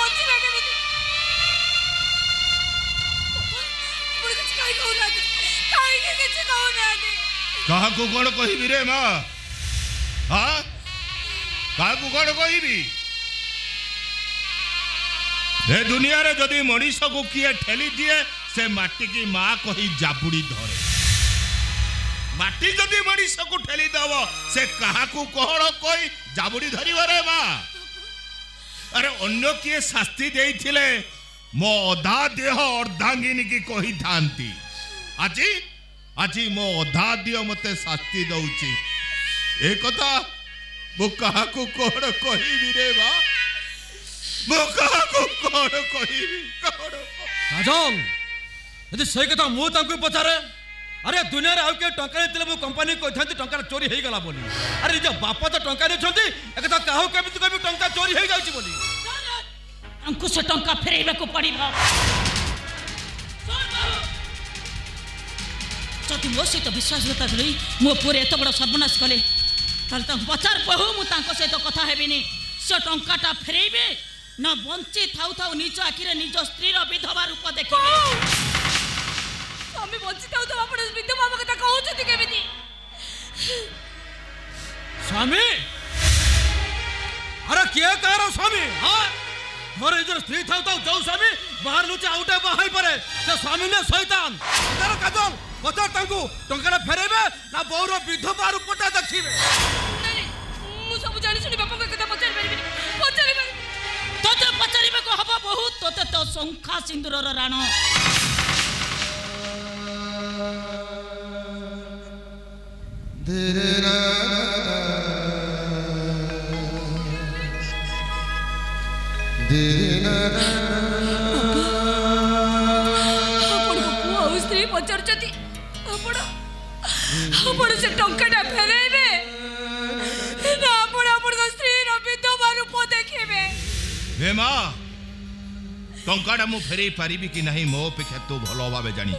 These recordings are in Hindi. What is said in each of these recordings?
बचिबे केमिति पुड़ कुछ काई कहूना दे काई के कुछ कहूना दे कहा को कोन कहिबी रे मां हां कहा को कोन कहिबी ए दुनिया रे जदी मनीष को किए ठेली दिए से माटी की मां कही जाबुड़ी धरे माटी जदी मनीष को ठेली दब से कहा को कोहड़ कोई जाबुड़ी धरिव रे मां अरे अन्य किए शास्ति देइथिले मो अधा देह अर्धांगिनी की कही थांती आजी आजी मो अधा दियो मते शास्ति दउची ए कथा मो कहा को कोहड़ कहिबी रे बा मो कहा को कोहड़ कहिबी कोहड़ राजन यदि सही कथा मु तांको पचारे अरे दुनिया रे आउ के टंका नेतिले मो कंपनी को थांती टंका चोरी हेई गला बोली अरे जे बापा तो टंका ने छंती एक कथा काहू केमिति कहबी टंका चोरी हेई जाउची बोली हमको से टंका फेरेबे को पड़िबो जदि मो सहित विश्वासघात करी मो पूरे एत बड़ सर्वनाश कले ताले ता बचार बहु मु तांको सहित कथा हेबिनी से टंकाटा फेरेबे न बंची थाउ थाउ निज आखिरे निज स्त्री रो विधवा रूप देखिबे स्वामी बंची थाउ थाउ आपण विधवा कथा कहू छथि केमिति स्वामी अरे के करो स्वामी हां मोर इधर स्त्री थाउ थाउ जो स्वामी बाहर लुचे आउटे बाहाई परे से स्वामी ने शैतान इधर काजल बचा तांको टंका फेरेबे ना बौर विधवा रूपटा देखिबे नहीं मु सब जानि सुनि बापा के कथा पचारि परबी तोते पचारिबे को हबो बहुत तोते तो शंखा सिंदूर रो राण स्त्री पचारछती आपण से टंकाटा फेरेबे ना आपण स्त्री रो विधवा रूप देखिबे हे मां टंकाटा मु फेरे पारिबी कि नहीं मो अपेक्षा तो भलो भाबे जानि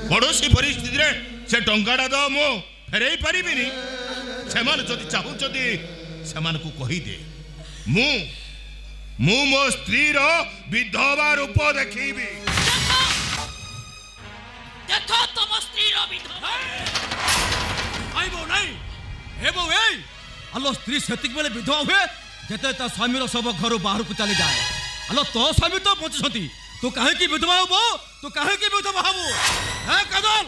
पड़ोसी परिस्थिति रे से टंकाटा दो मु फेरे पारिबी नी सेमान जदि चाहू जदि सेमान को कहि दे मु मो स्त्री रो विधवा रूप देखिबी देखो तुम स्त्री रो विधवा आइबो नहीं हेबो ए अल्लो स्त्री सेतिक बेले विधवा हुए जेते ता स्वामी रो सब घर बाहर को चली जाए अल्लो तो स्वामी तो पहुंचछंती तू काहे की विधवा होबो तू काहे की विधवा होबो हे काजल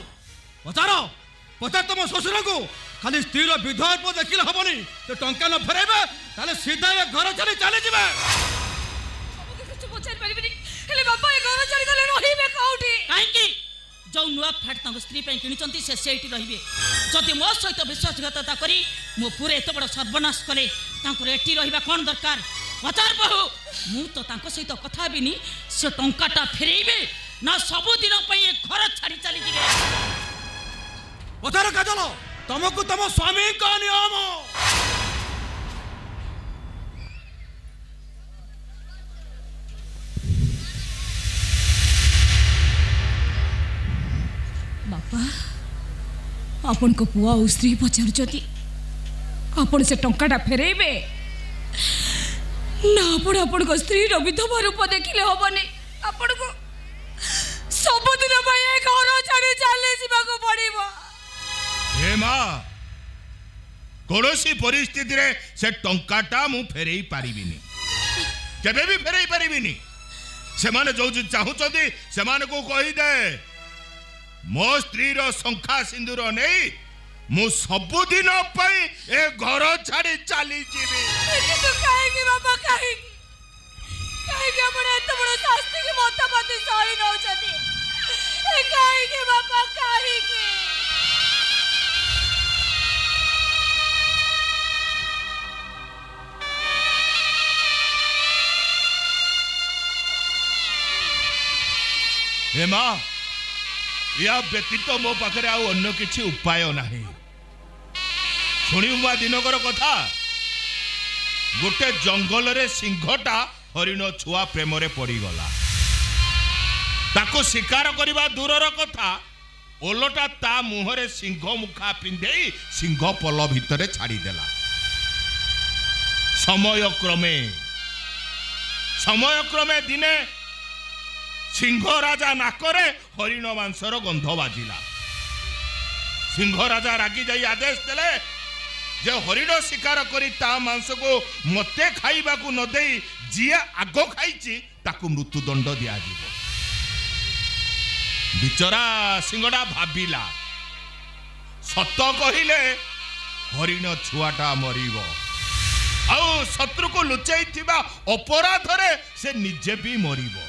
पचार तुम ससुर को खाली स्त्री रो विधवा को देखिले हबनी तो टंका न फेरेबे ताले सीधा ये घर चली चली जिबे कुछ पचार परबिनी हेले बापा ए घर चली गले रहिबे काउठी काहे की जो नुआ फैट तांग स्त्री पे किनिचंती से सेठी रहिबे जदि मो सहित विश्वासघातता करी मो पूरे एत बड़ सर्वनाश कले तांको एठी रहिबा कोन दरकार पचार बहु मु तो तांको सहित कथा बिनी से टंकाटा फेरेबे ना सब दिन पई घर छाड़ी चली जिबे पचार काजल तुमको तुम स्वामी का नियम बापा आपण को पुआ और स्त्री पचारुचती आपण से टंकाटा फेरेबे ना आपण को स्त्री रो विधवा रूप देखिले हबनी आपण को सब दिन भाई घर छाड़ी चले जीवा को पड़िबो हे मां कोनोसी परिस्थिति रे से टंकाटा मु फेरेई पारिबिनी केबे भी फेरेई पारिबिनी से माने जो चाहू छथि से माने को कहि दे मो स्त्री रो शंखा सिंदूर नहीं मु सबुदिन पई ए घर छाड़ी चली जीवी तू काहेगी बाबा काहेगी काहेगी अपने एत बड़ शास्त्री के मोताबाती सही न होचती ए काहेगी बाबा काहेगी हे मां या व्यतीत मो पाखरे आ अन्य किछि उपाय नाही शुणिबा दिनकर कथा गोटे जंगल रे सिंहटा हरिण छुआ प्रेम रे पड़ी गला ताको शिकार करबा दूरर कथा ओलटा ता मुहरे सिंह मुखा पिंधे सिंह पल भितरे छाड़ी देला समय समय क्रमे दिने सिंह राजा नाकरे हरिण मांसर गंध बाजिला। सिंह राजा रागी जाई आदेश देले जे हरिण शिकार करी ता मांस को मते खाइबा को न देई जिए आगो खाइची ताकू मृत्युदंड दिया जीवो। बिचरा सिंहटा भाबिला सत कहिले हरिण छुआटा मरिबो आउ शत्रु को लुचाई थिबा अपराधरे से निजे भी मरिबो।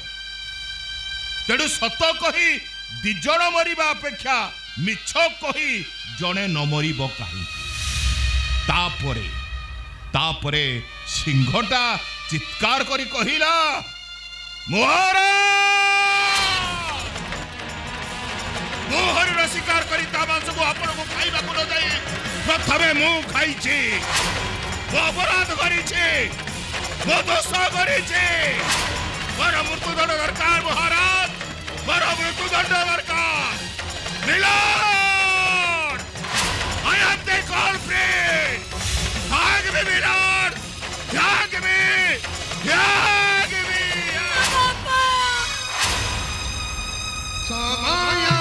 तेणु सत कही दिजण मरिबा अपेक्षा मिछ कही जणे न मरिबो काहे। तापरे सिंहटा चित्कार करी कहिला मु हरिण शिकार करी ता मांस को आपण को खाइबा को न जाई प्रथमे मु खाइछि मु अपराध करिछि मु दोष करिछि मोर मृत्युदंड दरकार महाराज मोर मृत्युदंड दरकार milord I am the culprit Hang me milord hang me Samaya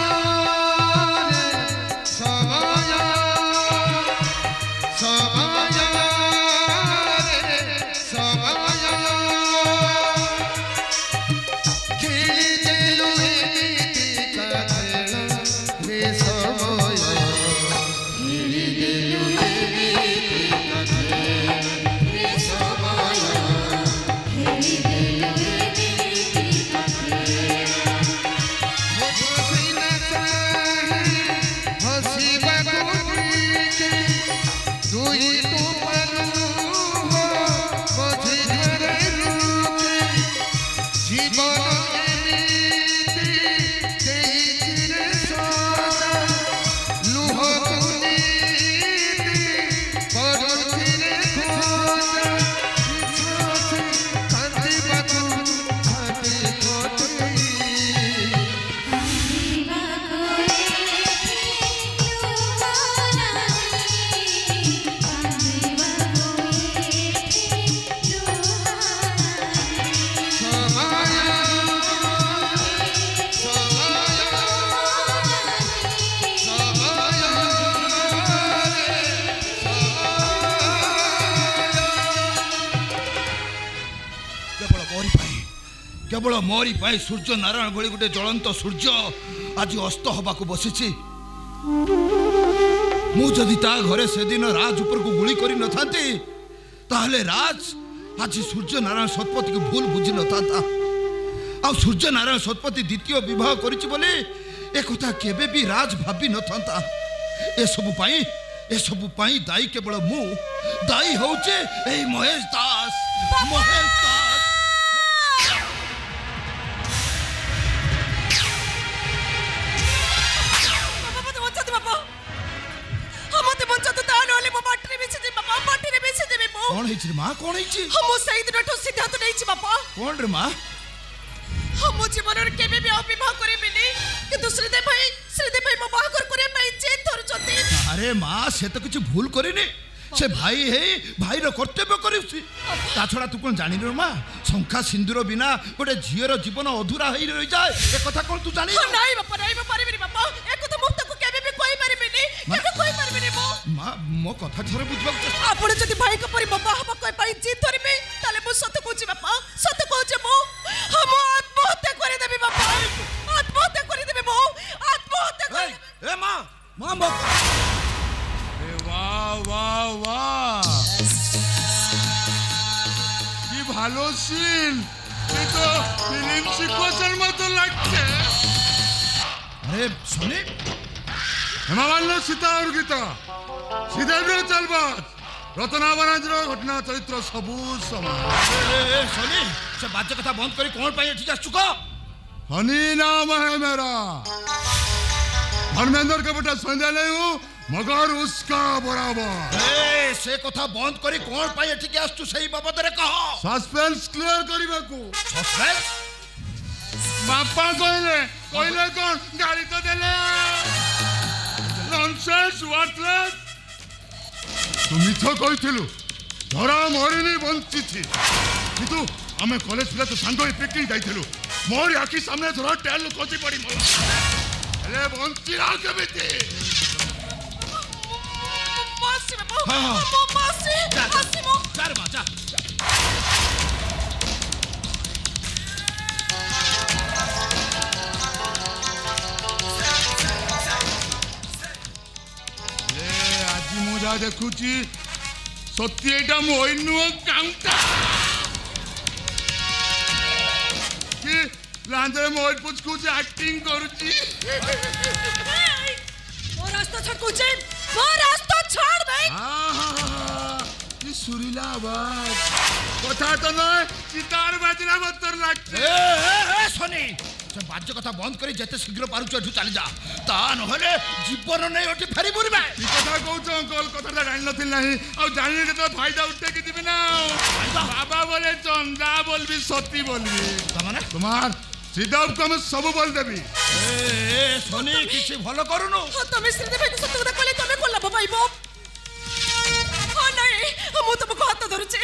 केवल मोरी पाई सूर्य नारायण भली गोटे ज्वलंत सूर्य आज अस्त हवा को बसी मुझे ता घरे से दिन राज ऊपर को गुली करी न थांती ताहले राज आज सूर्य नारायण सतपति को भूल बुझी न था आ सूर्य नारायण सतपति द्वितीय विवाह करिछि बोले ए कथा केबे भी राज भाबी न था। ए सब पाई दाई केवल मु दाई होचे ए महेश दास कौन है रे मां कौन है हम सही दिन ठो सिद्धांत नहीं छी बापा कौन रे मां हम जीवन रे केबे भी विवाह करे बिनी कि दूसरे दे भाई मो बाह करे मैं चेत धर जते। अरे मां से तो कुछ भूल करिनी से भाई है भाई रो कर्तव्य करिछि ता छडा तू कोन जानि रे मां शंखा सिंदूर बिना गोटे झियर जीवन अधूरा होई रहि जाए ए कथा कोन तू जानि नहीं बापा पारिबिनी बापा ए कथा मो तक केबे भी कोई पारिबिनी केबे कोई पारिबिनी मो मां मो कथा थोरे बुझबा आपण जदी भाई को परि बाबा हबा कोई पाई जीत धरबे ताले मो सत कहूची बापा सत कहूचे मो हम आत्महत्या करे देबे बापा आत्महत्या करे देबे मो आत्महत्या करे ए मां मां मो ए वाह वाह वाह की ভালো সিন এ তো ফিল্ম সিকোয়েন্সের মতো লাগছে। अरे सुने হেমামাল্য সীতা আর গীতা সিধেন্দ্র চালবাজ রতনাবরাজর ঘটনা চরিত্র সবুজ সমান। ए सुने से बात कथा बंद करी कौन पाई ठीक आसु को हनी नाम है मेरा धर्मेंद्र के बेटा संजय नहीं हूँ मगर उसका बराबर। ए से कथा बंद करी कौन पाई ठीक आसु सही बाबत रे कह सस्पेंस क्लियर करबा को सस्पेंस बापा कहले कहले कौन गाड़ी तो देले नॉनसेंस वाटलेस तुम मिछ कहिथिलु धरा मरिनी बंचिछि किंतु आमे कॉलेज पिला तो सांग पिकनिक जाइलु मोर आखि सामने थोड़ा टेल कोची पड़ी मला अरे बंची रा केमिति मासी बाबू हाँ। मासी मासी मो चार बा जा ले आज मु जा देखुची सत्य एटा मोइनु काउंटा कि लांदरे मोइ पुछ कुछ एक्टिंग करूची वो रास्ता छोड़ कुछ वो रास्ता छोड़ भाई ई सुरीला आवाज कथा तो नय सितार बाजला बतर लागছে ए सोनी से बाज्य कथा बंद करी जते शीघ्र पारुछ एठू चली जा ता नहले जीवन नै ओटी फेरी बुरबे ई कथा कहउछ अंकल कथा जानि नथिल नाही आ जानि के तो फायदा उठे के दिबे ना बाबा बोले चंदा बोलबी सती बोलबी तमाने तुम्हार सिद्धव को मैं सब बोल देबी ए सोनी किछि भलो करूनु तमे श्रीदेव भाई को सत्य कथा कहले तमे कोन लाभ पाइबो हां नहीं मु तुमको हाथ धरुचे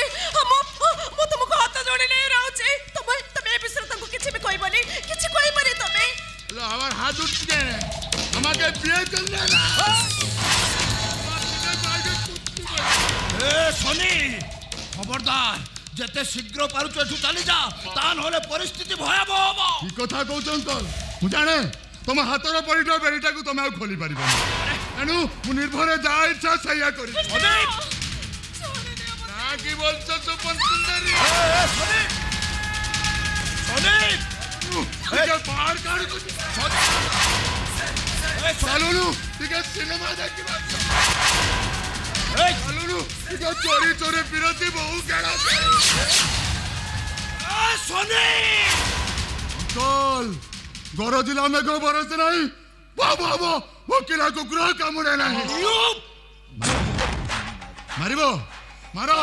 मु तुमको हाथ जोड़ी नहीं रहउचे तमे विषय तको किछि भी कहबनी किछि कहबनी तमे लो हमार हाथ उठ गए हमारे बिये करने ना ए सोनी खबरदार जते शीघ्र पारुछ एठू चली जा ता नहले परिस्थिति भयावह होबो की कथा कहउछ अंकल मु जाने तुम हाथर पड़िटा बेरीटा को तुम खोली पारिबो एनु मु निर्भर जा इच्छा सह्या करी ना की बोलछ सुपन सुंदरी ए सोनी सोनी ए बाहर काढ को ए चालूनु ठीक है सिनेमा देखि ए चालूनु ठीक है चोरी चोरी विरोधी बहु केड़ा ए सोनी अंकल गोरो जिला में को बरस नहीं बाबा वकीला को ग्रह कामुड़े नहीं मारिबो मारो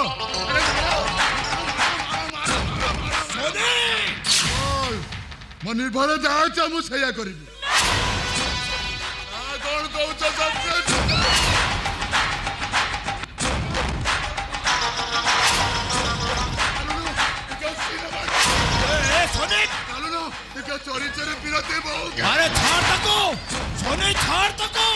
मन निर्भर जाए चा मु सया करिबी आ कोन कहउछ सब चोरी चोरी पिरते बहु अरे छाड़ तको सोनी छाड़ तको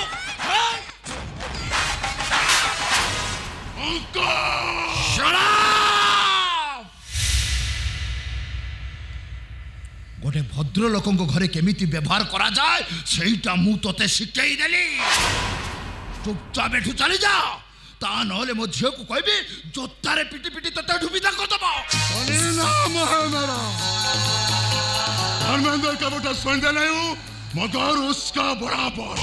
गोटे भद्र लोक घरे केमिति व्यवहार करा जाए सेटा मु तोते शिखई देली चुपचाप एठू चली जा ता नहले मो झियो को कहबी जोतारे पिटी पिटी तोते ढुबिदा कर दबो सोनी नाम है मेरा धर्मेंद्र का बेटा सुनते नहीं हूँ मगर उसका बराबर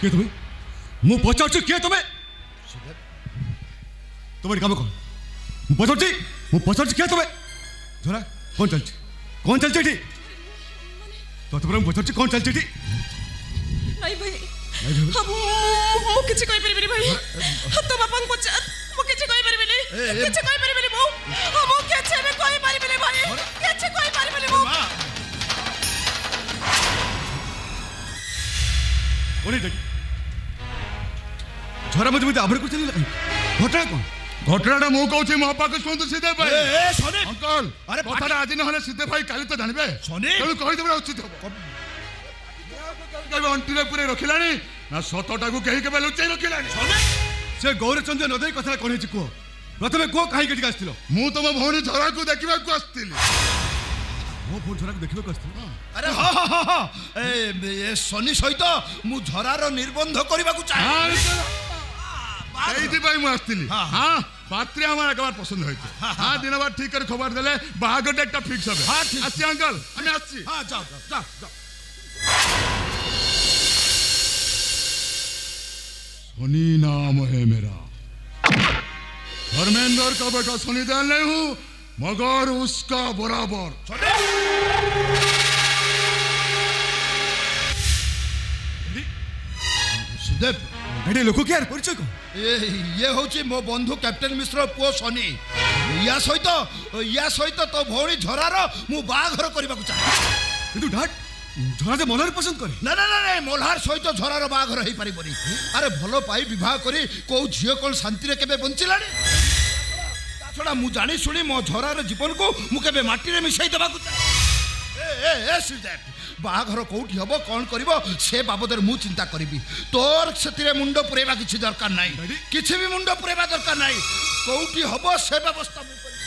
किए तुम्हें मु पचार किए तुम्हें तुम्हारी काम कौन मु पचार किए तुम्हें जरा कौन चलছে এটি তো তোমরা পচারছি কোন চলছে এটি নাই ভাই মু কিছু কই পারিবিনি ভাই তো বাপাং পচার মু কিছু কই পারিবিনি কিছু কই পারিবিনি মু মু কিছু আমি কই পারিবিনি ভাই কিছু কই পারিবিনি মু ওরে দেখ ঝরা মধ্যে মধ্যে আবার করছিলি না ঘটনা কোন घटनाटा मु कहूँ मो पाक शुणु सीधे भाई सोनी अंकल अरे कथा आज ना सीधे भाई काली तो जानबे सोनी तेणु कहीदेवे उचित हम अंटी पूरे रखिलानी ना सतटा को कहीं के लुचाई रखिलानी से गौरचंद्र नदे कथा कौन है कह प्रथम कह कहीं कटिक आस मु तुम भौणी झरा को देखा आसती मो भौणी झरा को देखा आस अरे हाँ हाँ हाँ ए सोनी सहित मु झरार निर्बंध करने को चाहे এইদিপাই মু আসছিলি হ্যাঁ পাত্রে আমার একবার পছন্দ হয়েছে হ্যাঁ দিন আবার ঠিক করে খবর দিলে বাহাগর ডেটটা ফিক্স হবে আসছি আঙ্কেল আমি আসছি হ্যাঁ যাও যাও যাও सोनी नाम है मेरा धर्मेंद्र का बेटा सोनी दयाल नहीं हूँ मगर उसका बराबर सुदेव लोक क्या परिचय को ये हूँ मो बंधु कैप्टेन मिश्र पुओ सोनी या सहित तो भौणी झरार मु बाघर करबा को चाहे किंतु डैड झरा जे मल्हार पसंद करे ना ना ना मल्हार सहित झरार बाघर होई परिबनी अरे भलो पाई विवाह करी को झियो कोन शांति रे केबे बंचिलानी छड़ा मु जानी सुनी मो झरार जीवन को मु केबे माटी रे मिसाई देबा को चाहे ए सुदैट बाघर कोठी हबो कोन करबो से बाबदर मु चिंता करबी तोर सेतिरे मुंडो पुरेबा किछि दरकार नाही किछि भी मुंडो पुरेबा दरकार नाही कोठी हबो से व्यवस्था मु करबी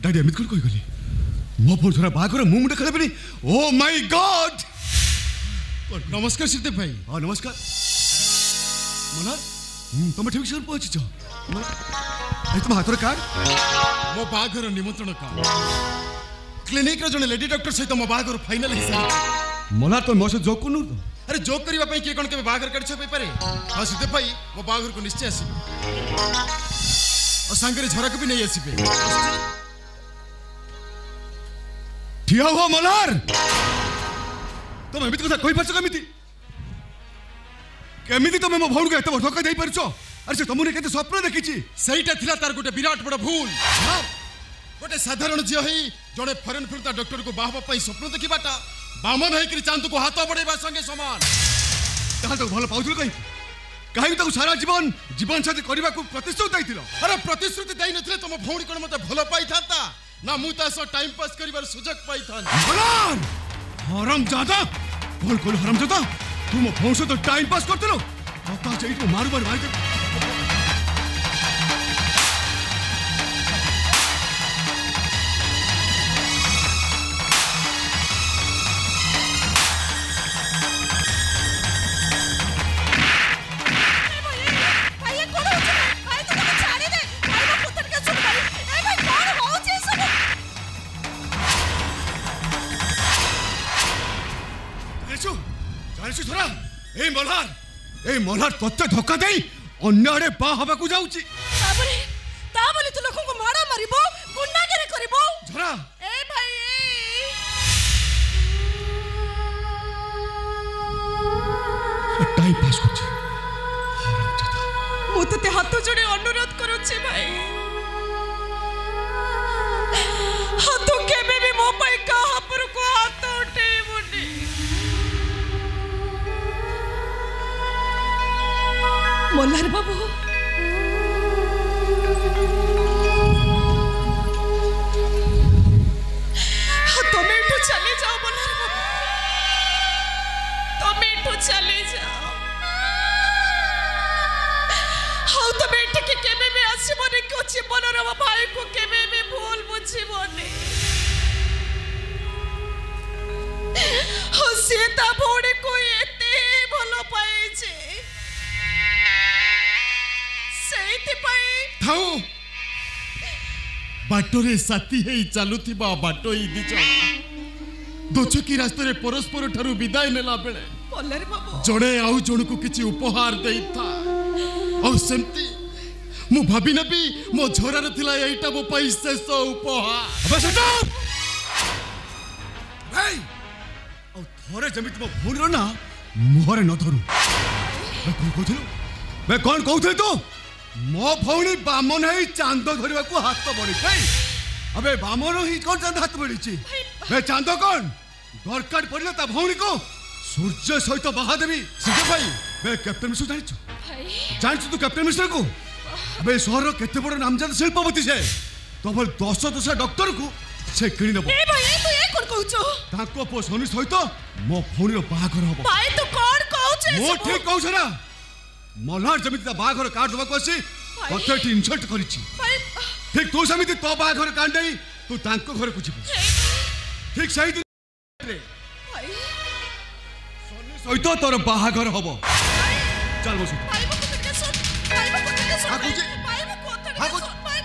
डैडी अमित कोन कहि गली मो फोन झरा बाघर मु मुंडे खेलबनी ओ माय गॉड नमस्कार सिद्धेव भाई हां नमस्कार मल्हार तुम ठीक से पहुंची छ तुम हाथर कार्ड मो बाघर निमंत्रण कार्ड क्लिनिक रे जने लेडी डॉक्टर सहित मो बाघर फाइनल हिसाब मल्हार तो मोसे जोक कोन अरे जोक करबा पई के कोन के बाघर काढ छ पारे हां सिद्धेव भाई मो बाघर को निश्चय आसीबे और संगरे झरा को भी नहीं आसीबे ठिया हो मल्हार तुम एमित कथा कहि परछ केमिति तुम मो भौण के एत धोखा देई परछ अरे से तुमने केते स्वप्न देखिछि सहीटा थिला तार गोटे विराट बड़ भूल गोटे साधारण झियो ही जड़े फरेन फिरता डॉक्टर को बाहबा पई स्वप्न देखिबाटा बामन है कि चांद को हाथ बढ़ेबा संगे समान ताहा तो भलो पाउथुल कहीं तो सारा जीवन साथी करने को प्रतिश्रुति दैथिलो अरे प्रतिश्रुति देई नथिले तुम भौणी कोन मते भलो पाई थाता ना मु ता सो टाइम पास करिवार सुजग पाई थान मल्हार हरामजादा कौन हरामजादा तुम फोन से तो टाइम पास करते लो आता चाहिए तो मारू मार मार मल्हार तत्ते धक्का दे अन्य आड़े बा हवा को जाउची ताबले तू लोगों को मारा मारिबो गुंडागिरी करिबो झरा ए भाई टाइम पास करछ मु तते हाथ जोड़े अनुरोध करूची भाई हाथ केबे भी मो पाई कहा पर को हाथ उठे मुनी मल्हार बाबू तुम एठू चले जाओ मल्हार बाबू तुम एठू चले जाओ हाँ तुम एठ के केबे भी आसीबने को जीवन रे भाई को केबे भी भूल बुझीबने हो सीता भोड़े को एते भलो पाए छे बाटोरे साथी है चलुथिबा बाटो ही दिच दोचकी रास्ते रे परस्पर ठारू विदाय नेला बेले मल्हार बाबू जड़े आउ जण को किछि उपहार देई था और सेमती मु भाबी नबी मो झोरार थिला एटा मो पई शेष उपहार बस स्टॉप भाई और थोरे जमित मो फोन रो ना मोहरे न धरू मैं कौन कहथि तो मो भौणी बामन है चांद धरवा को हाथ बढ़ी अबे बामन ही कौन चांद हाथ बढ़ी मैं चांद कौन दरकार पड़े ता भौणी को सूर्य सहित बाहा देवी सीधे भाई मैं कैप्टन मिश्र जान तू कैप्टन मिश्र को अबे शहर केते बड़ नामजादा शिल्पपति से तबल 10 डॉक्टर को से किणी नबो ए भाई तू ए कोन कहउछो ताको पो सोनी सहित मो भौणी रो बाहागर हबो भाई तू कोन कहउछे मो ठीक कहउछ ना मल्हार जमिति ता बाहागर काट दबा को आसी कते इनसल्ट करिछि ठीक तू समिति तो बाहागर काट देई तू तांको घर को जिबो ठीक सही दिन रे भाई सोनी सहित तोर बाहागर हबो चल बस भाई को कते सुन भाई को कते सुन भाई को कते सुन भाई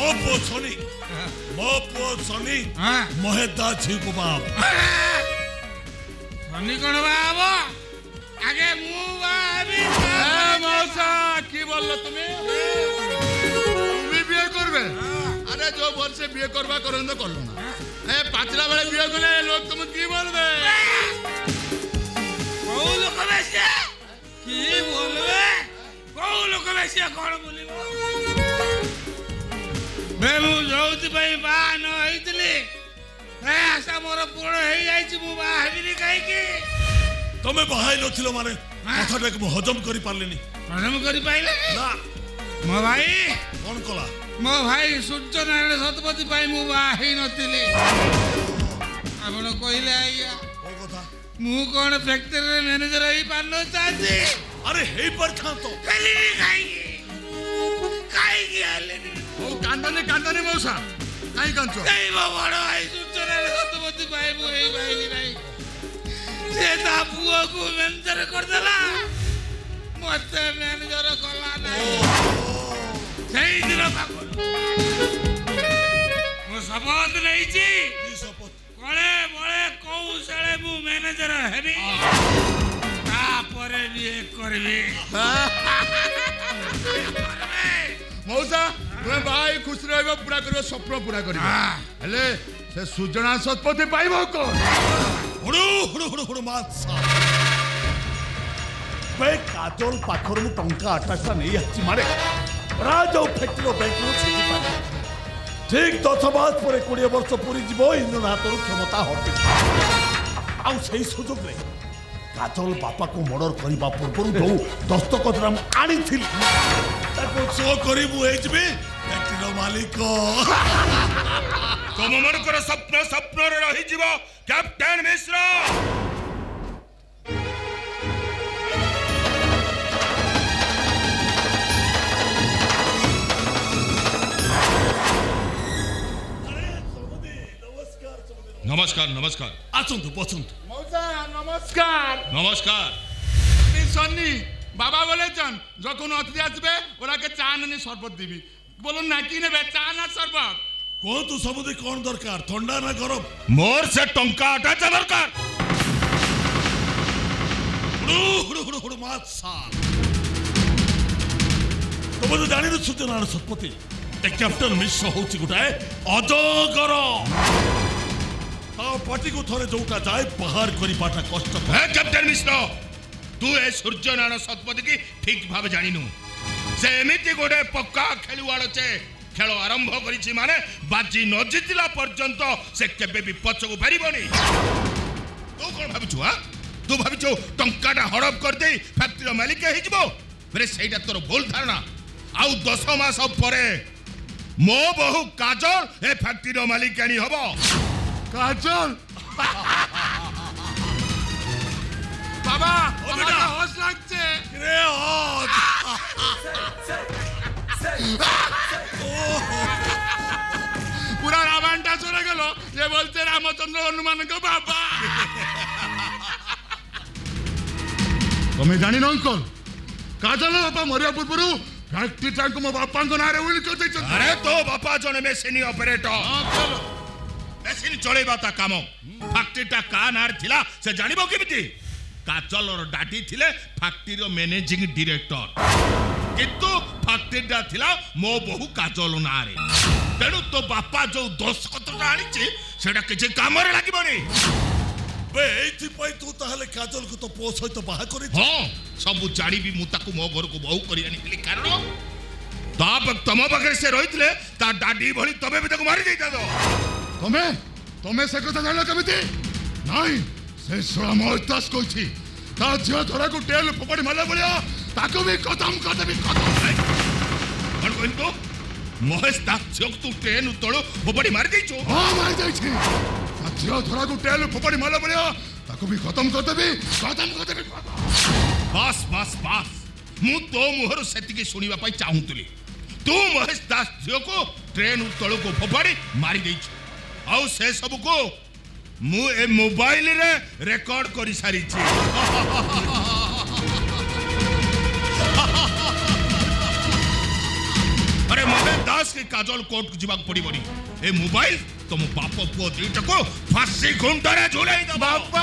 मो पो सनी महेदा छी को बाप सनी कोन बाब आगे मु बाबी मौसा की बोललो तुमी बिए करबे अरे जो वर्षे बिए करबा करन तो करलो ना ए पाचला बेले बिए गले लोग तुम की बोलबे कौ लोक बेसिया की बोलबे कौ लोक बेसिया कोन बोलिबो बे मु जोति भाई बा न होइतली ए आशा मोर पूर्ण हेई जाईची मु बा हेबिनी काई की तमे बहाई नथिलो माने कथाटा को हजम करि पारलेनी हजम करि पाइले ना मो भाई कोन कला मो भाई सूर्य नारायण सतपति भाई मु बा हेई नथिली आपण कहिले आइया ओ कथा मु कोन फैक्ट्री रे मैनेजर हेई पानो चाहती अरे हे पर था तो कली काई आले ओ कांदने मौसा काई कांचो नहीं वो बड़ भाई सूर्य नारायण सतपति भाई मु हेई भाई नहीं से ता पुओ को मैनेजर कर देला मते मैनेजर कला नहीं सही दिन पाको मो शपथ नहीं छी की शपथ कोले बोले कौशले मु मैनेजर हेबी ता परे भी करबी मौसा तुम्हें भाई खुश रहबो पूरा करियो स्वप्न पूरा करियो हेले से सुजना सतपति पाइबो कोन हुड़ू मात्सा बे काजल पाखर मु टंका 28 नहीं आछि मारे राज फैक्ट्री बैंक नु छिति पानी ठीक 10 मास पर 20 वर्ष पूरी जीवो इंद्र हाथर क्षमता हटि आउ सही सुजोग रे काजल बापा को मर्डर करबा पूर्व जो दस्तखत राम आनी थिल ताको सो करिबु हेजबे फैक्ट्री मालिक तुम मनकर स्वप्न रे रही जीव कैप्टेन मिश्र नमस्कार आसंतु पसंतु मौसा नमस्कार नमस्कार सन्नी बाबा बोले चन যখন অতিথি আসবে ওরাকে চা নি শরবত দিবি বলুন না কি নেবে চা না শরবত कौन तू समुद्री कौन दरकार ठंडा ना गरम मोर से टंका 28 दरकार हुड़ू मात सा तुम तो जानी सूचना सतपति कैप्टन मिश्र होची गोटाए अजगर पार्टी को थरे जोटा जाए बाहर करी पाटा कष्ट है कैप्टेन मिश्र तू ए सूर्य नारायण सतपति की ठीक भाव जानिनु से एमिति गोटे पक्का खेलुआड़ छे खेल आरंभ करिछि माने बाजी न जितिला पर्यंत से केबे भी पछको फेरिबनी तू कोन भाबिछु हा तू भाबिछु टंकाटा हड़प कर दे फैक्ट्री मालिक हे जिवो रे सेटा तोर भूल धारणा आउ 10 मास परे मो बहु काजल ए फैक्ट्री मालिक आनी हबो काजल बाबा बेटा। होश लागছে रे हाथ पूरा रावणटा चले गेलो ये बोलते रामचंद्र हनुमान को बाबा तुम्हें जानी न अंकल काजल बापा मरिया पूर्व फैक्ट्री टाइम को मो बापा को नारे उली कर दैछ अरे तो बापा जने मशीन ऑपरेटर मशीन चलेबा ता काम फैक्ट्रीटा का नार थिला से जानिबो केमिति काजल और डाटी थिले फैक्ट्री मैनेजिंग डायरेक्टर किंतु फैक्ट्रीटा थिला मो बहु काजल नारे तेणु तो बापा जो दस्तखतटा आनिछि सेटा किछि काम रे लागिबोनी बे एथि पई तू ताहले काजल को तो पो सहित बाहा करि हां सब जानी भी मु ताकू मो घर को बहु करी आनिथिली कारण तम पाखे से रही ता डाडी भली तबे भी ताकू मारी देता दो तुम्हें से कथा जानो केमिति नहीं से सोला मोस्तास कोइछि ता झियो धरा को टेल फोपड़ी मारले बलिया ताको भी खत्म कर देबी खत्म कौन कहन तो महेश दास झियो तू ट्रेन तळो फोपड़ी मारी देइछो हां मार जाइछि ता झियो धरा को टेल फोपड़ी मारले बलिया ताको भी खत्म कर देबी बस बस बस मु तो मुहर सेति के सुनिबा पई चाहुतली तू महेश दास झियो को ट्रेन तळो को फोपड़ी मारी देइछो आउ से सब को मु ए मोबाइल रे रिकॉर्ड करी सारी छी अरे महेश दास सुभाष के काजल कोर्ट जीवाक पड़िबनी ए मोबाइल तुम बाप पुओ दुईटा को फांसी घुंटरे झुलाई दो बापा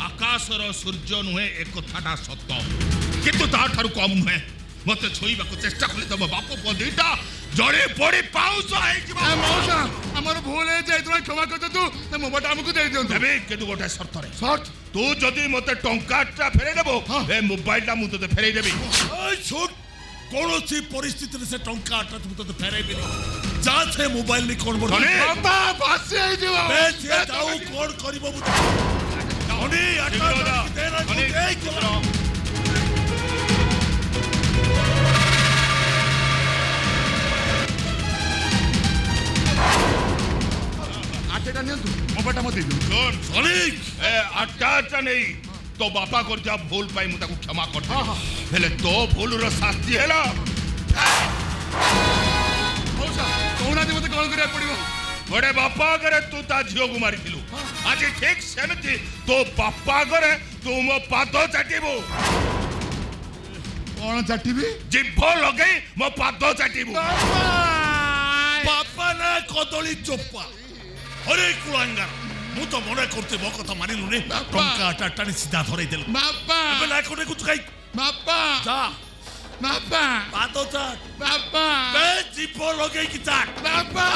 आकाशर सूर्य नुहे एक कथाटा सत्य किंतु ता ठारू कम नुहे मते छोईबाको चेष्टा कले तम बाप पुओ दुईटा जड़े पड़ी पाउस आइ जिबा मौसा हमर भूल है जे तुम क्षमा कर तू ते मोबाइल हमको दे दियो देबे केदु गोटे शर्त रे शर्त तू जदी मते टंकाटा फेरे देबो ए मोबाइलटा मु तते फेरे देबी ओय छोट कोनोसी परिस्थिति से टंकाटा तू तो फेरे बिनी जा छे मोबाइल नि कोन बोल बाबा फांसी आइ जिबा बे छे जाऊ कोन करिवो बु धनी आटा तेरा ए चलो आटेटा ने तू मोबाइल मत दे सुन सलीक ए आटा नहीं तो बापा कर जा भूल पाई मु ताको क्षमा कर दे हेले तो भूल रो शास्ति हेला मौसा कोना दे मते कॉल करिया पड़िबो बड़े बापा करे तू ता झियो को मारी दिलु आज ठीक सेमती तो बापा करे तू मो पादो चाटीबो कोन चाटीबी जिभ लगे मो पादो चाटीबो बापा ना कदली चोप्पा अरे कुलांगार मु तो मने करते मो कथा मानिलु ने टंका टाटानी सीधा धरै देल बाबा अबे ना कोने कुछ काई बाबा जा बाबा पातो चाट बाबा बे जिपो लगे की चाट बाबा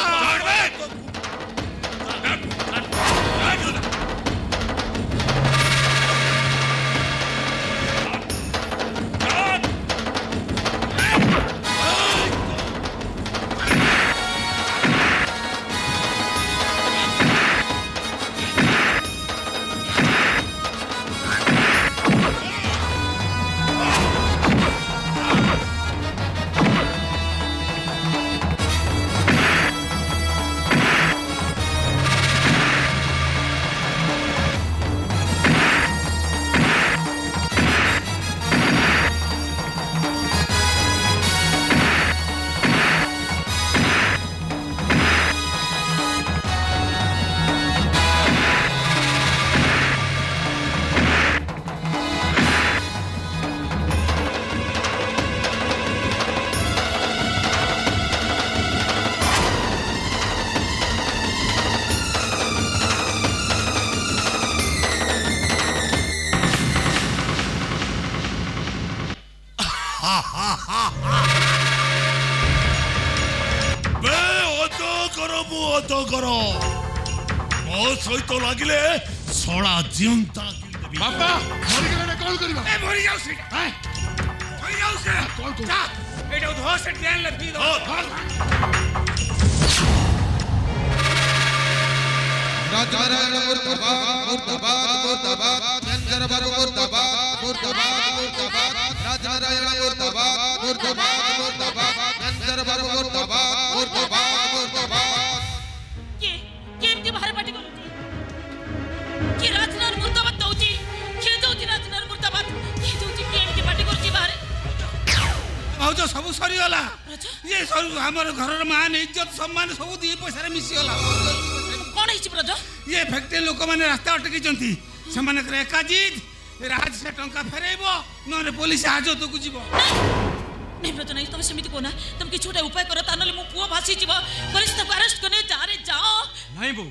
करो मो सहित लागिले सड़ा जीवंता बाबा मरि गेले कॉल करिबा ए मरि जाऊ से मरि जाऊ से कॉल कर जा एटा धो से ट्रेन ले पी दो राजनारायण मुर्दाबाद मुर्दाबाद जंजर बाबू मुर्दाबाद राजनारायण मुर्दाबाद जंजर बाबू के एमती बाहर पार्टी करूची के राजनार मुर्दाबाद दउची के दउची राजनार मुर्दाबाद के दउची के एमती पार्टी करूची बाहर भाउज सब सरी गला ये सब हमर घर मान इज्जत सम्मान सब दी पैसा रे मिसी गला कोन हिची ब्रज ये फैक्ट्री लोक माने रास्ता अटकी जंती समान करे एकाजीत राज से टंका फेरेबो नरे पुलिस हाजत को जीवो नहीं ब्रज नहीं तुम समिति कोना तुम कि छोटा उपाय करो तानले मु पुओ भासी जीव पुलिस तक अरेस्ट करने जा रे जाओ नहीं बो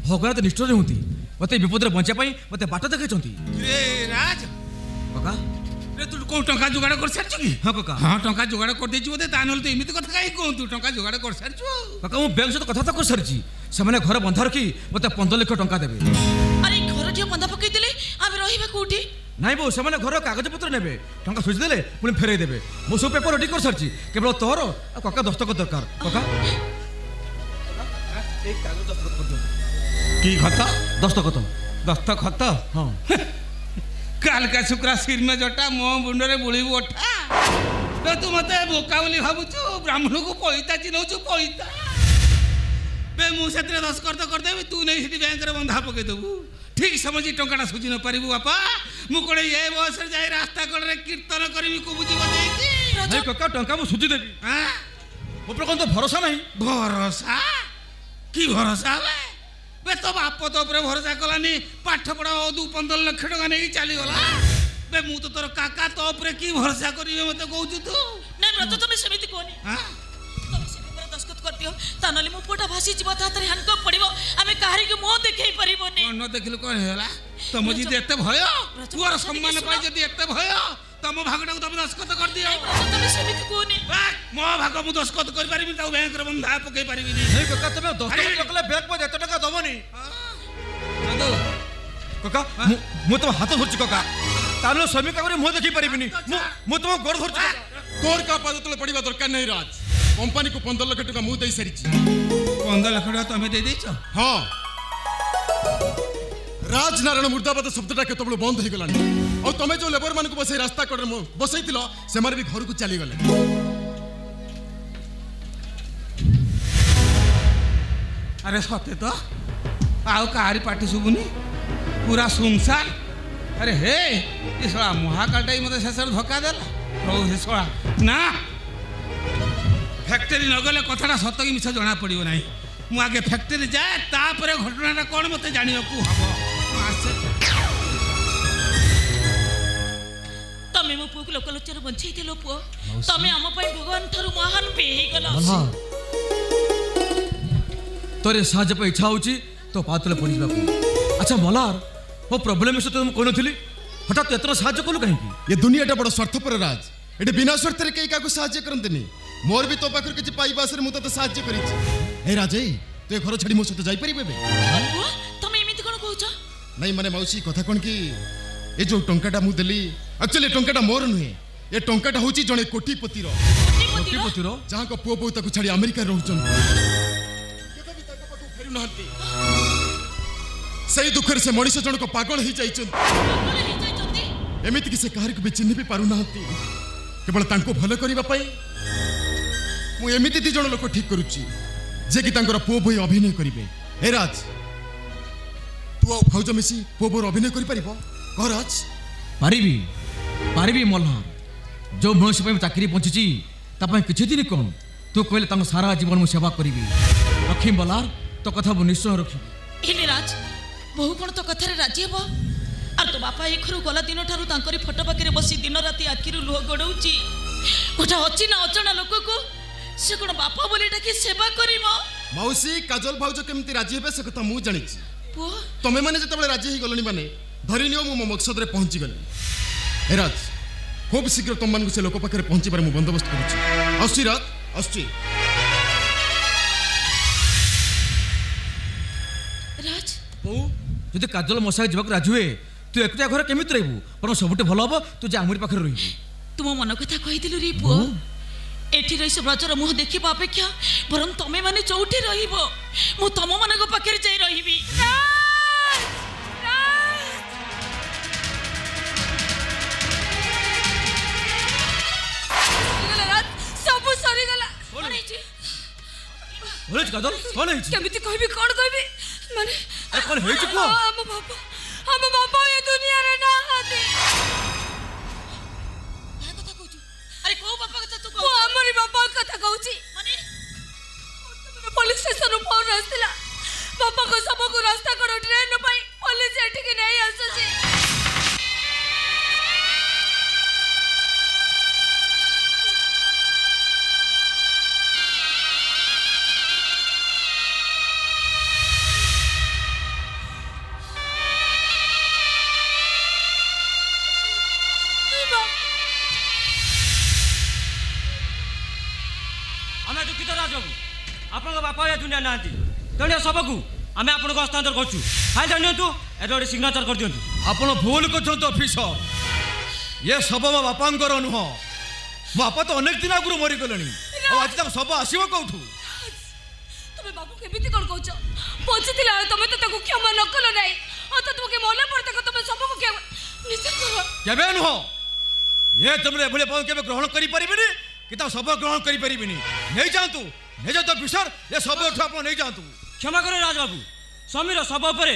भगवान तो निष्ठुर होती मते विपद रे बंचा पई मते बाट देखाइचंती रे राज काका रे तू को टंका जुगाड़ कर सारछु की हां काका हां टंका जुगाड़ कर देछु बोते तानले तो एमिति कथा काई कहू तू टंका जुगाड़ कर सारछु काका मु बैंक से कथा तो कर सारची से घर बंधा रखी मते 15 लाख टंका देबे अरे घर जे बंधा पकई दिले आबे रहिबा कोठी नहीं बो से घर कागज पत्र नेबे टंका सुझ देले पुणी फेरे देबे मो सब पेपर रेडी कर सारची केवल तोर काका दस्तखत दरकार काका एक कागज दस्तखत कर दो की खता दस्तखत दस्तखत हां काल का शुक्रा सिर में जटा मो बुंडरे बुली उठा तो तू मते बोका बोली भाबुछु ब्राह्मण को पैता चिनौछु पैता बे मु सेतरे दस्तखत कर देबी तू नहीं हिटी बैंक रे बंधा पके देबू ठीक समझी टंकाटा सुझी न पारिबू बापा मु कोड़े ये बस रे जाई रास्ता कोड़े कीर्तन करबी को बुझी बदेकी नहीं काका टंका मु सुझी देबी हां ऊपर कोन तो भरोसा नहीं भरोसा की भरोसा बे तो बाप तो ऊपर भरोसा कलानी पाठ पढ़ा दू 15 लाख टका नहीं चली गला बे मु तो तोर काका तो ऊपर की भरोसा करिवे मते कहू तू नहीं ब्रज तुम सेमिति कोनी हां तुम से ऊपर दस्खत कर दियो तानली मो पोटा भासी जीव तातरे हनको पड़िबो आमे काहरी के मुंह देखै परिबोनी न देखिलु कोन होला तुम जी एते भय पुअर सम्मान पाई जदी एते भय तम भागटा को तुम दस्खत कर दियो ब्रज तुम सेमिति कोनी मो भाग मु दस्खत कर पारिबी ता बैंक रे बंधा पकई पारिबी हे कका तुम दस्खत करले बैंक में एत टका दबनी चंदू कका मु तो हाथ धरछु कका तानो स्वामी का मुंह देखि परिबिनी मु तुम गोड़ धरछु तोर का पाद तले पड़िबा दरकार नहीं राज कंपनी को 15 लाख टका मु देई सारिछि 15 लाख टका तुम दे देछ हां राजनारायण मुर्दाबाद शब्दटा केतबळ बंद हो गलानी और तमे जो लेबर मान को बसई रास्ता कड़े बसईतिलो से मारे भी घर को चली गले अरे सत्य तो आउ काहारी पार्टी सुबुनी पूरा सुनसान अरे हे ये सोला महाकालटा ही मते शेष धक्का देला प्रभु हे सोला ना फैक्ट्री न गले कथाटा सत कि मिछ जणा पड़ियो नाही मु आगे फैक्ट्री जाए तापर घटनाटा कोन मते जानियकु हबो तमे मो पुक लोक लोचर बंचई देलो पो तमे हम पई भगवान थारु महान बेही गला तोरे साज पे इच्छा होची तो पातले पड़ी जाबा अच्छा मलार वो प्रॉब्लम से तुम कोन थिली हठात एतना साज कोलु काहे की ये दुनियाटा बड़ स्वार्थपर राज एटे बिना स्वार्थ रे केई काको सहाय्य करंतनी मोर भी तो पाखर किछि पाई बासरे मु तो सहाय्य करिछि हे राजे तू घर छड़ी मो सते जाई परिबे बे पो तमे एमिति कोन कहउछ नहीं माने मौसी कथा कोन की ए जो टंकाटा मु देली एक्चुअली टंकाटा मोर नुहे ए टंकाटा होची जणे कोटीपति रो जहां को पुओ पुओ ताकू छड़ी अमेरिका रहउचन केदा भी ताका पाखु फेरु नहंती सही दुखर से मनीष जन को पागल ही जाइछन एमिति कि से काहर को भी चिन्ह भी पारु नहंती केवल तांको भलो करिबा पई मु एमिति दी जण लोक ठीक करूची जे कि तांकर पुओ भई अभिनय करिवे हे राज तू आ फौज मिसी पुओ भई अभिनय करि परिबो कहराज पारिबी मल्हार जो मनुष्य पे चाकरी पहुंची तापे किछि दिन कोन तू कहले तांको सारा जीवन मु सेवा करिबी रखी मल्हार तो कथा मु निश्चय रखी एले राज बहु कोन तो कथारे राजी हेबो आर तो बापा एखरु गला दिन ठारू तांकरी फोटो पाखरे बसी दिन राती आखिरु लोह गडौची ओटा अछि ना अचना लोक को से कोन बापा बोलीटा की सेवा करिमो मौसी काजल भाउज केमती राजी हेबे से कथा मु जानिछि पो तमे माने जतबे राजी ही गलनी माने धरि नियो मु मकसद रे पहुंची गली हे राज खूब शीघ्र तुम मान को से लोक पाखरे पहुंची बारे मु बंदोबस्त करूछि अस्सी रात अस्सी राज ओ जदि काजल मसा जीवाक राजी हुए तू एकटा घर केमित रहबू पर सबटे भलो हबो तू जे आमुरी पाखरे रहिबू तुम मन कथा कहि दिलु रे पो एठी रहि से ब्रजर मुह देखिबा अपेक्षा बरम तमे माने चौठी रहिबो मु तम मानक पाखरे जाई रहिबी सब सरी गला बोले काजल कोन है केमिति कहबी कोन कहबी माने ए कोन है को हम बाबा ये दुनिया रे ना आदि का कथा कहू अरे को बाबा कथा तू कहू हमरी बाबा कथा कहूची माने पुलिस स्टेशन फोन आस्तिला बाबा को सब को रास्ता करो ट्रेन पाई पुलिस एठी के नहीं आसुची आपन बापा या दुनिया नांती तने सबकू आमे आपन को हस्तांतर करछु हाय जानियंतु एतो रे सिग्नेचर कर दियंतु आपन भूल करछन ऑफिसर ये सब मो बापांकर नुह मो बापा तो अनेक दिन आगुर मरि गलनी और आज तक सब आसीबो कोठू तमे बाबू के बिति कोन कहछ पछितिला तमे तो ताकू क्षमा न कलो नाही और तो तुके मोले पड़ते को तमे सब को के निश्चित करो केबे नुह ये तमरे भले पाउ केबे ग्रहण करि परिबिनी कि ता सब ग्रहण करि परिबिनी नै जानतु नै जतो विसर ये सब उठ आपन नै जानतु क्षमा करे राज बाबू स्वामीर सब ऊपर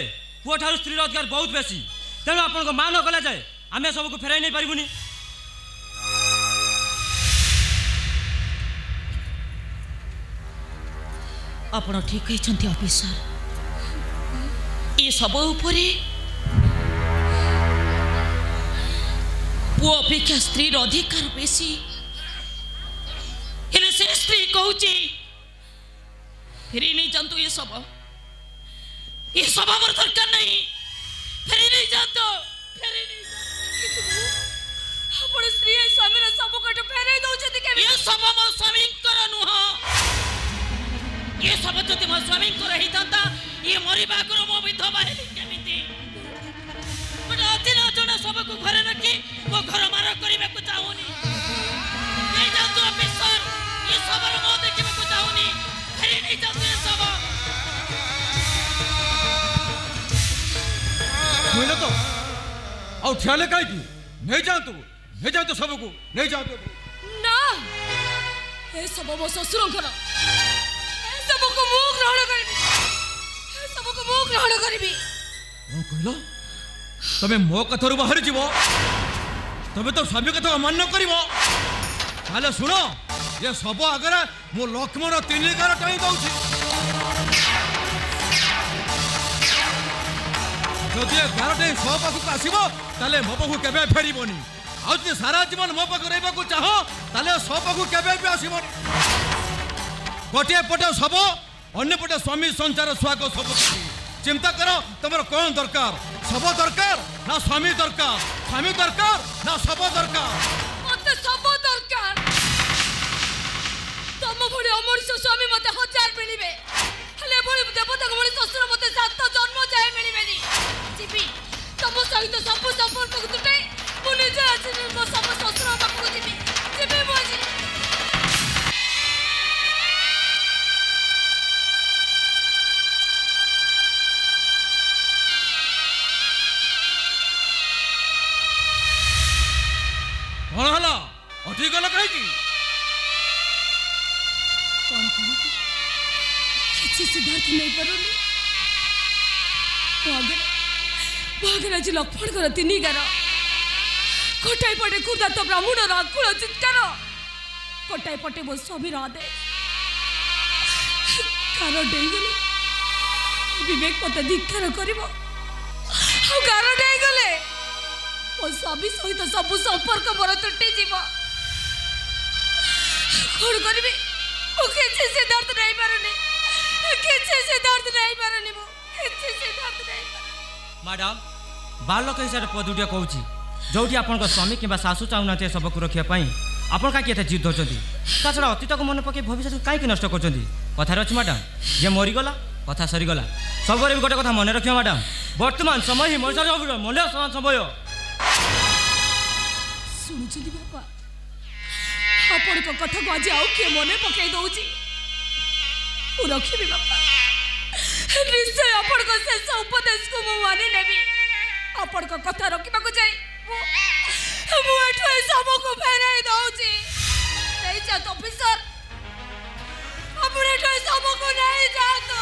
पुओ ठारू स्त्री रोजगार बहुत बेसी तेणु आपन को मान कला जाए आमे सब को फेराई नै परिबुनी आपण ठीक कहते ऑफिसर ये सब ऊपर पुओ अपेक्षा स्त्री अधिकार बेसी हेले से स्त्री कहूची फेरी नहीं जानतु ये सब मोर दरकार नहीं फेरी नहीं जानतो आपण स्त्री स्वामी रे सब कट फेरै दउछथि के ये सब मो स्वामी कर नुह ये सब जति मो स्वामी कर ही ताता ये मरी बागर मो विधवा हेली केमिति बड़ा अतिन जण सब को घरे रखी वो घर मार करिबे को चाहुनी नहीं जानतो ऑफिसर ये सब मो देखिबे को चाहुनी फेरी नहीं जानतो ये सब सुनो तो और ठियाले काई की नहीं जानतो सबको नहीं जानतो ना ए सब मो ससुर घर ए सब को मुंह ग्रहण करबी ओ कहलो तमे मो कथरु बाहर जीवो तमे तो स्वामी कथा अमान्य करिवो ताले सुनो ये सब आगरे मो लक्ष्मण तीन गार टाई दउछि जदि गारटे सो पाखु आसीबो ताले मो पाखु केबे फेरिबोनी आ जे सारा जीवन मो पाखु रहबा को चाहो ताले सो पाखु केबे भी आसीबोनी गोटे पटे सब अन्य पटे स्वामी संसार स्वाग सब चिंता करो तुमर कौन दरकार सब दरकार ना स्वामी दरकार ना सब दरकार मते सब दरकार तम भड़ी अमर स्वामी मते 1000 मिलिबे हले भड़ी देवता भड़ी ससुर मते 7 जन्म जाय मिलिबेनी जीबी तम सहित सब संपर्क को तुटे मु निज आछि मो सब ससुर पाखु जीबी मो जी कौन हला अठी गला कहि की कौन करी किछि सिद्धार्थ नहीं परुनी भागर आज लक्ष्मण कर 3 गार कोटाई पटे खुदा तो ब्राह्मण राकुल चित्कार कोटाई पटे मो स्वामी राधे कार डेई गले विवेक मते धिक्कार करिवो आ कार डेई गले मो स्वामी सहित सब संपर्क मोर तुटी जीव कौन करी मु किसी सिद्धार्थ नहीं पारुनी मैडम बालक हिसाब से पदुटिया कहूँ जोटी आपण स्वामी कि सासू चाहूना सबको रखापी आप कहीं जिद धरती छड़ा अतीत को मन पकड़ भविष्य कहीं नष्ट कर कथार अच्छी मैडम जे मरीगला कथा सरीगला सब भी गोटे कथा मन रखिए मैडम वर्तमान समय ही मनुष्य मूल्य समय शुणुचंदी बापा आपण को कथा को आज आउ के मने पकई दउची ओ रखिबी बापा निश्चय आपण को शेष उपदेश को मु माने नेबी आपण को कथा रखिबा को जाई मु एठो सब को फेराई दउची नहीं जा तो ऑफिसर आपण एठो सब को नहीं जा तो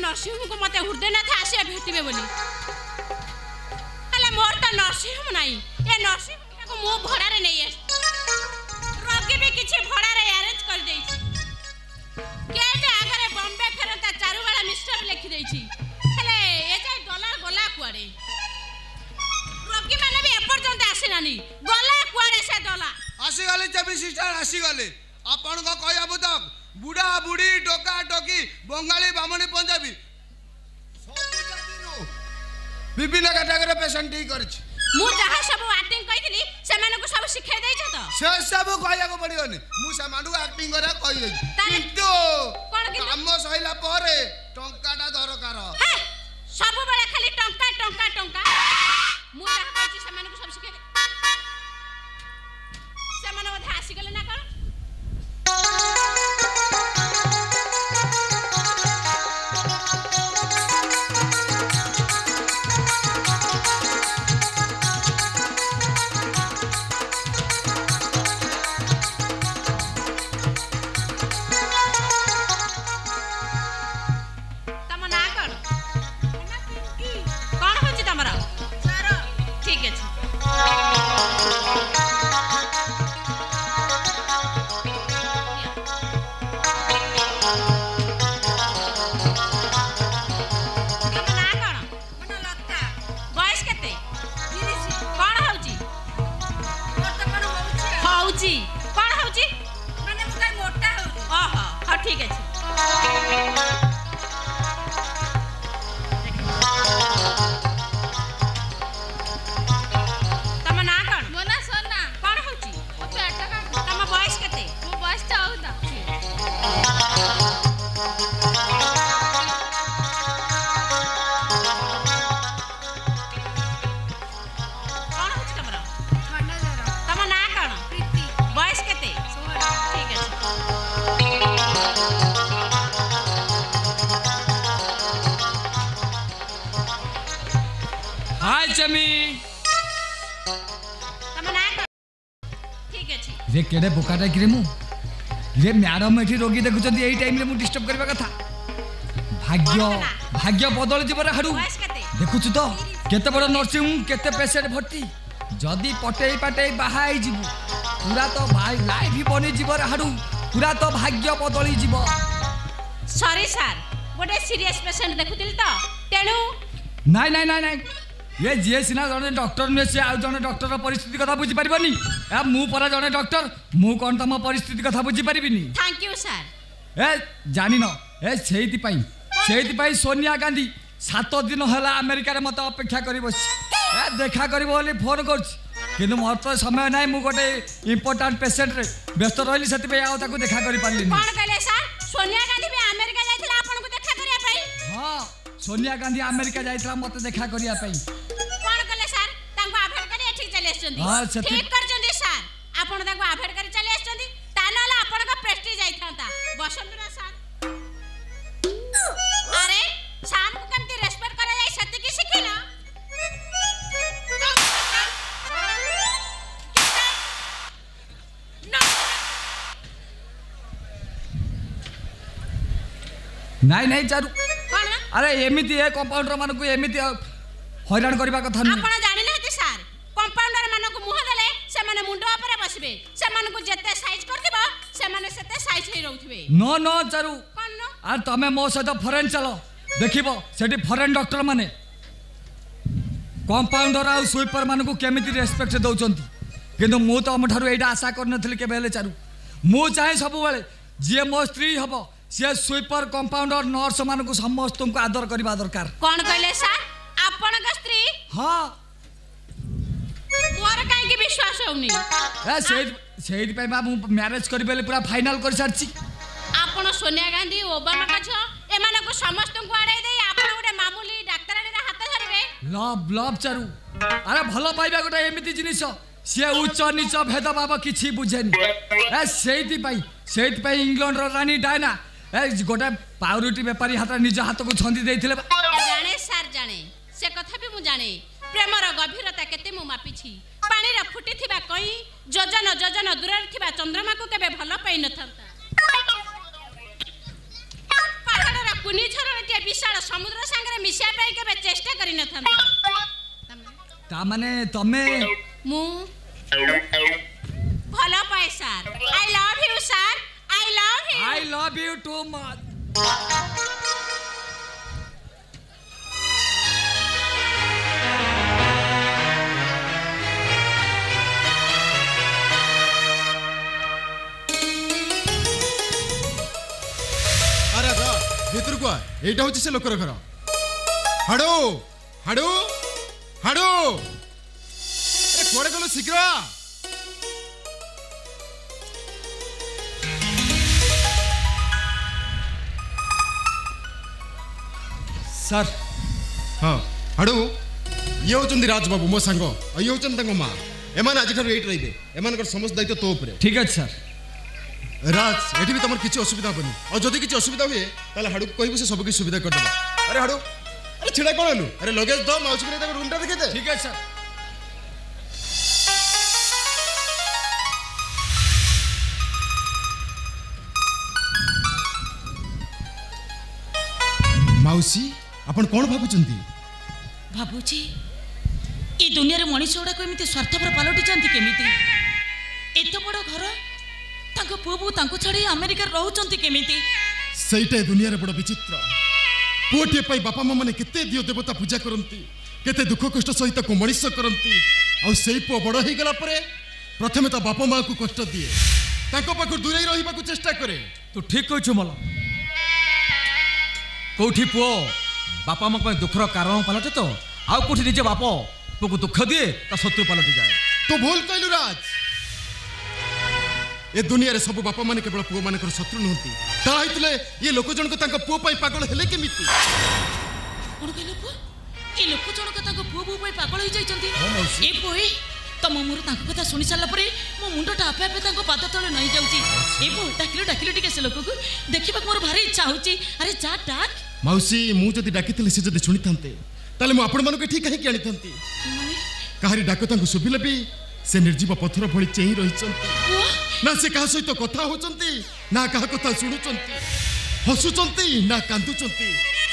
नरसिंह को मत हृदयनाथ आसिया भेटे बोली मोर तो नरसिंह नहीं ये नरसिंह को मो भड़ारे नहीं रोगी भी किसी भड़ारे अरेंज कर देछि केटे आगरे बॉम्बे फेरंता चारुवाला मिस्टर लिखि देछि हेले ए जाय डॉलर गला कुआडे रोगी माने भी एपर्यंत आसिनानी गला कुआडे से डॉलर आसी गले जब सिस्टर आसी गले आपण को कहया बुतक बुढ़ा बुढ़ी टोका टोकी बंगाली बामणी पंजाबी सब जाति रो विभिन्न कैटेगरी पेशेंट ही करछि मु जहा सब एक्टिंग कहितली से मानको सब सिखाई दैछ त से सब कहया को पड़ियोनी मु से मानु एक्टिंग करे कहि दे किंतु काम सहिला परे टंकाटा दरकार हे सब बेले खाली टंका टंका टंका मु जहा कहछि से मानको सब सिखाई से माने ओधा आसी गेले ना कोन रे केडे बोकाटा कि मु रे मैडम एठी रोगी देखुचंती एई टाइम रे मु डिस्टर्ब करबा कथा भाग्य भाग्य बदल जीव रे हाडू देखुछु तो केते बड़ नर्सिंग केते पेशेंट भर्ती जदी पटेई पटेई बाहाई जीवु पूरा तो भाई लाइफ ही बनी जीव रे हाडू पूरा तो भाग्य बदली जीव सॉरी सर गोटे सीरियस पेशेंट देखुतिल तो तेनु नाइ नाइ नाइ नाइ ये जे सिना जने डॉक्टर ने से आ जने डॉक्टर परिस्थिति कथा बुझी परिबनी ए मु परा जने डॉक्टर मु कोन तम परिस्थिति कथा बुझी परिबिनी थैंक यू सर ए जानि न ए सेहिति पई सोनिया गांधी 7 दिन हला अमेरिका रे मत अपेक्षा करी बस ए देखा करबो बोली फोन करछ किंतु मोर तो समय नाही मु गोटे इंपोर्टेंट पेशेंट रे व्यस्त रहली सति पे आ ताको देखा करी पारली कोन कहले सर सोनिया गांधी भी अमेरिका जाइथिला आपन को देखा करिया पई हां सोनिया गांधी अमेरिका जाइथिला मत देखा करिया पई कोन कहले सर तांको अभेड करी एठी चले आछंदी हां ठीक करचंदी सर आपन तांको अभेड करी चले आछंदी ता नाला आपन का प्रेस्टीज जाइथांता बसंतरा सर अरे शाम को केमती रेस्पेक्ट करा जाय सत्य की सिखिना नाइ नाइ चारु अरे एमिति ए कंपाउंडर मानको एमिति हैरान करबा कथा नै आपण जानि नाथि सर कंपाउंडर मानको मुह देले से माने मुंडो ऊपर बसबे से मानको जते साइज कर देबो से माने सेते साइज हे रहउथबे नो नो चारु कोन नो आ तमे मो सहित फॉरेन चलो देखिबो सेठी फॉरेन डॉक्टर माने कंपाउंडर आ स्वीपर मानको केमिति रेस्पेक्ट दउचंती किंतु मु तो हमठारु एटा आशा करनथली के बेले चारु मु चाहे सब बेले जे मो स्त्री हबो से स्वीपर कंपाउंडर नर्स मानको समस्त को आदर करबा दरकार कोन कहले सर आपण का स्त्री हां मोर काहे के विश्वास होउनी ए सेहित पे मु मैरिज करबेले पूरा फाइनल कर सारची आपण सोनिया गांधी ओबामा का छ ए मानको समस्त को आड़े देई आपण गोटे मामूली डाक्टरानी रे हाथ धरबे लव लव चारु अरे भलो पाइबा गोटे एमिति जिनिस से उच्च नीच भेदभाव किछि बुझेनी ए सेहित पे इंग्लैंड रो रानी डायना ए गोटे पावरुटी व्यापारी हाथ निज हाथ को छंदी देथिले जाने सर जाने से कथा भी मु जाने प्रेमर गभीरता केते मु मापी छी पानी रे फुटी थिबा कई जोजन जोजन दूर रे थिबा चंद्रमा को केबे भलो पई न थंता पहाड़ रे कुनी झरण के विशाल समुद्र संगे मिसिया पई केबे चेष्टा करि न थंता ता माने तमे मु भलो पाए sir I love you sir I love you too much. अरे रा भीतर को एटा होची से लोकर घर हाडो हाडो हाडो କୁଆଡ଼େ ଗଲୁ ଶୀଘ୍ର ସାର୍। ହଁ ହାଡ଼ୁ ଇଏ ହେଉଛନ୍ତି ରାଜବାବୁ ମୋ ସାଙ୍ଗ ଆଉ ଇଏ ହେଉଛନ୍ତି ତାଙ୍କ ମା ଏମାନେ ଆଜିଠାରୁ ଏଇଠି ରହିବେ ଏମାନଙ୍କର ସମସ୍ତ ଦାୟିତ୍ୱ ତୋ ଉପରେ ଠିକ୍ ଅଛି ସାର୍। ରାଜ ଏଠି ବି ତମର କିଛି ଅସୁବିଧା ହେବନି ଆଉ ଯଦି କିଛି ଅସୁବିଧା ହୁଏ ତାହେଲେ ହାଡ଼ୁକୁ କହିବୁ ସେ ସବୁ କିଛି ସୁବିଧା କରିଦେବ ଆରେ ହାଡ଼ୁ ଆରେ ଛିଡ଼ା କ'ଣ ହେଲୁ ଆରେ ଲଗେଜ ଦ ମାଉସୀ କରି ତାଙ୍କ ରୁମ୍ଟା ଦେଖିଦେ ଠିକ୍ ଅଛି ସାର୍। ମାଉସୀ ଆପଣ କ'ଣ ଭାବୁଛନ୍ତି ଭାବୁଛି ଏ ଦୁନିଆରେ ମଣିଷ ଗୁଡ଼ାକ ଏମିତି ସ୍ୱାର୍ଥପର ପାଲଟି ଯାଆନ୍ତି କେମିତି ଏତେ ବଡ଼ ଘର ତାଙ୍କ ପୁଅ ବୋଉ ତାଙ୍କୁ ଛାଡ଼ି ଆମେରିକାରେ ରହୁଛନ୍ତି କେମିତି ସେଇଟା ଏ ଦୁନିଆରେ ବଡ଼ ବିଚିତ୍ର ପୁଅଟିଏ ପାଇଁ ବାପା ମା ମାନେ କେତେ ଦିଅ ଦେବତା ପୂଜା କରନ୍ତି କେତେ ଦୁଃଖ କଷ୍ଟ ସହିତ ମଣିଷ କରନ୍ତି ଆଉ ସେଇ ପୁଅ ବଡ଼ ହେଇଗଲା ପରେ ପ୍ରଥମେ ତା ବାପା ମାଆକୁ କଷ୍ଟ ଦିଏ ତାଙ୍କ ପାଖରୁ ଦୂରେଇ ରହିବାକୁ ଚେଷ୍ଟା କରେ ତୁ ଠିକ୍ କହିଛୁ ମଲ କୋଉଠି ପୁଅ ବାପା ମା ପାଇଁ ଦୁଃଖର କାରଣ ପାଲଟେ ତ ଆଉ କୋଉଠି ନିଜେ ବାପ ପୁଅକୁ ଦୁଃଖ ଦିଏ ତା ଶତ୍ରୁ ପାଲଟି ଯାଏ ତୁ ଭୁଲ କହିଲୁ ରାଜ ଏ ଦୁନିଆରେ ସବୁ ବାପା ମାନେ କେବଳ ପୁଅ ମାନଙ୍କର ଶତ୍ରୁ ନୁହନ୍ତି ତା ହେଇଥିଲେ ଏ ଲୋକ ଜଣକ ତାଙ୍କ ପୁଅ ପାଇଁ ପାଗଳ ହେଲେ କେମିତି କ'ଣ କହିଲ ପୁଅ ଏ ଲୋକ ଜଣକ ତାଙ୍କ ପୁଅ ବୋଉ ପାଇଁ ପାଗଳ ହେଇଯାଇଛନ୍ତି ଏ ପୁଅ ତମ ମୁହଁରୁ ତାଙ୍କ କଥା ଶୁଣି ସାରିଲା ପରେ ମୋ ମୁଣ୍ଡଟା ଆପେ ଆପେ ତାଙ୍କ ପାଦ ତଳେ ନଇଁ ଯାଉଛି ଏ ପୁଅ ଡାକିଲୁ ଟିକେ ସେ ଲୋକକୁ ଦେଖିବାକୁ ମୋର ଭାରି ଇଚ୍ଛା ହେଉଛି ଆରେ ଯା ଡାକ ମାଉସୀ ମୁଁ ଯଦି ଡାକିଥିଲି ସେ ଯଦି ଶୁଣିଥାନ୍ତେ ତାହେଲେ ମୁଁ ଆପଣମାନଙ୍କୁ ଏଠି କାହିଁକି ଆଣିଥାନ୍ତି କାହାରି ଡାକ ତାଙ୍କୁ ଶୁଭିଲେ ବି ସେ ନିର୍ଜୀବ ପଥର ଭଳି ଚେଇଁ ରହିଛନ୍ତି ନା ସେ କାହା ସହିତ କଥା ହେଉଛନ୍ତି ନା କାହା କଥା ଶୁଣୁଛନ୍ତି ହସୁଛନ୍ତି ନା କାନ୍ଦୁଛନ୍ତି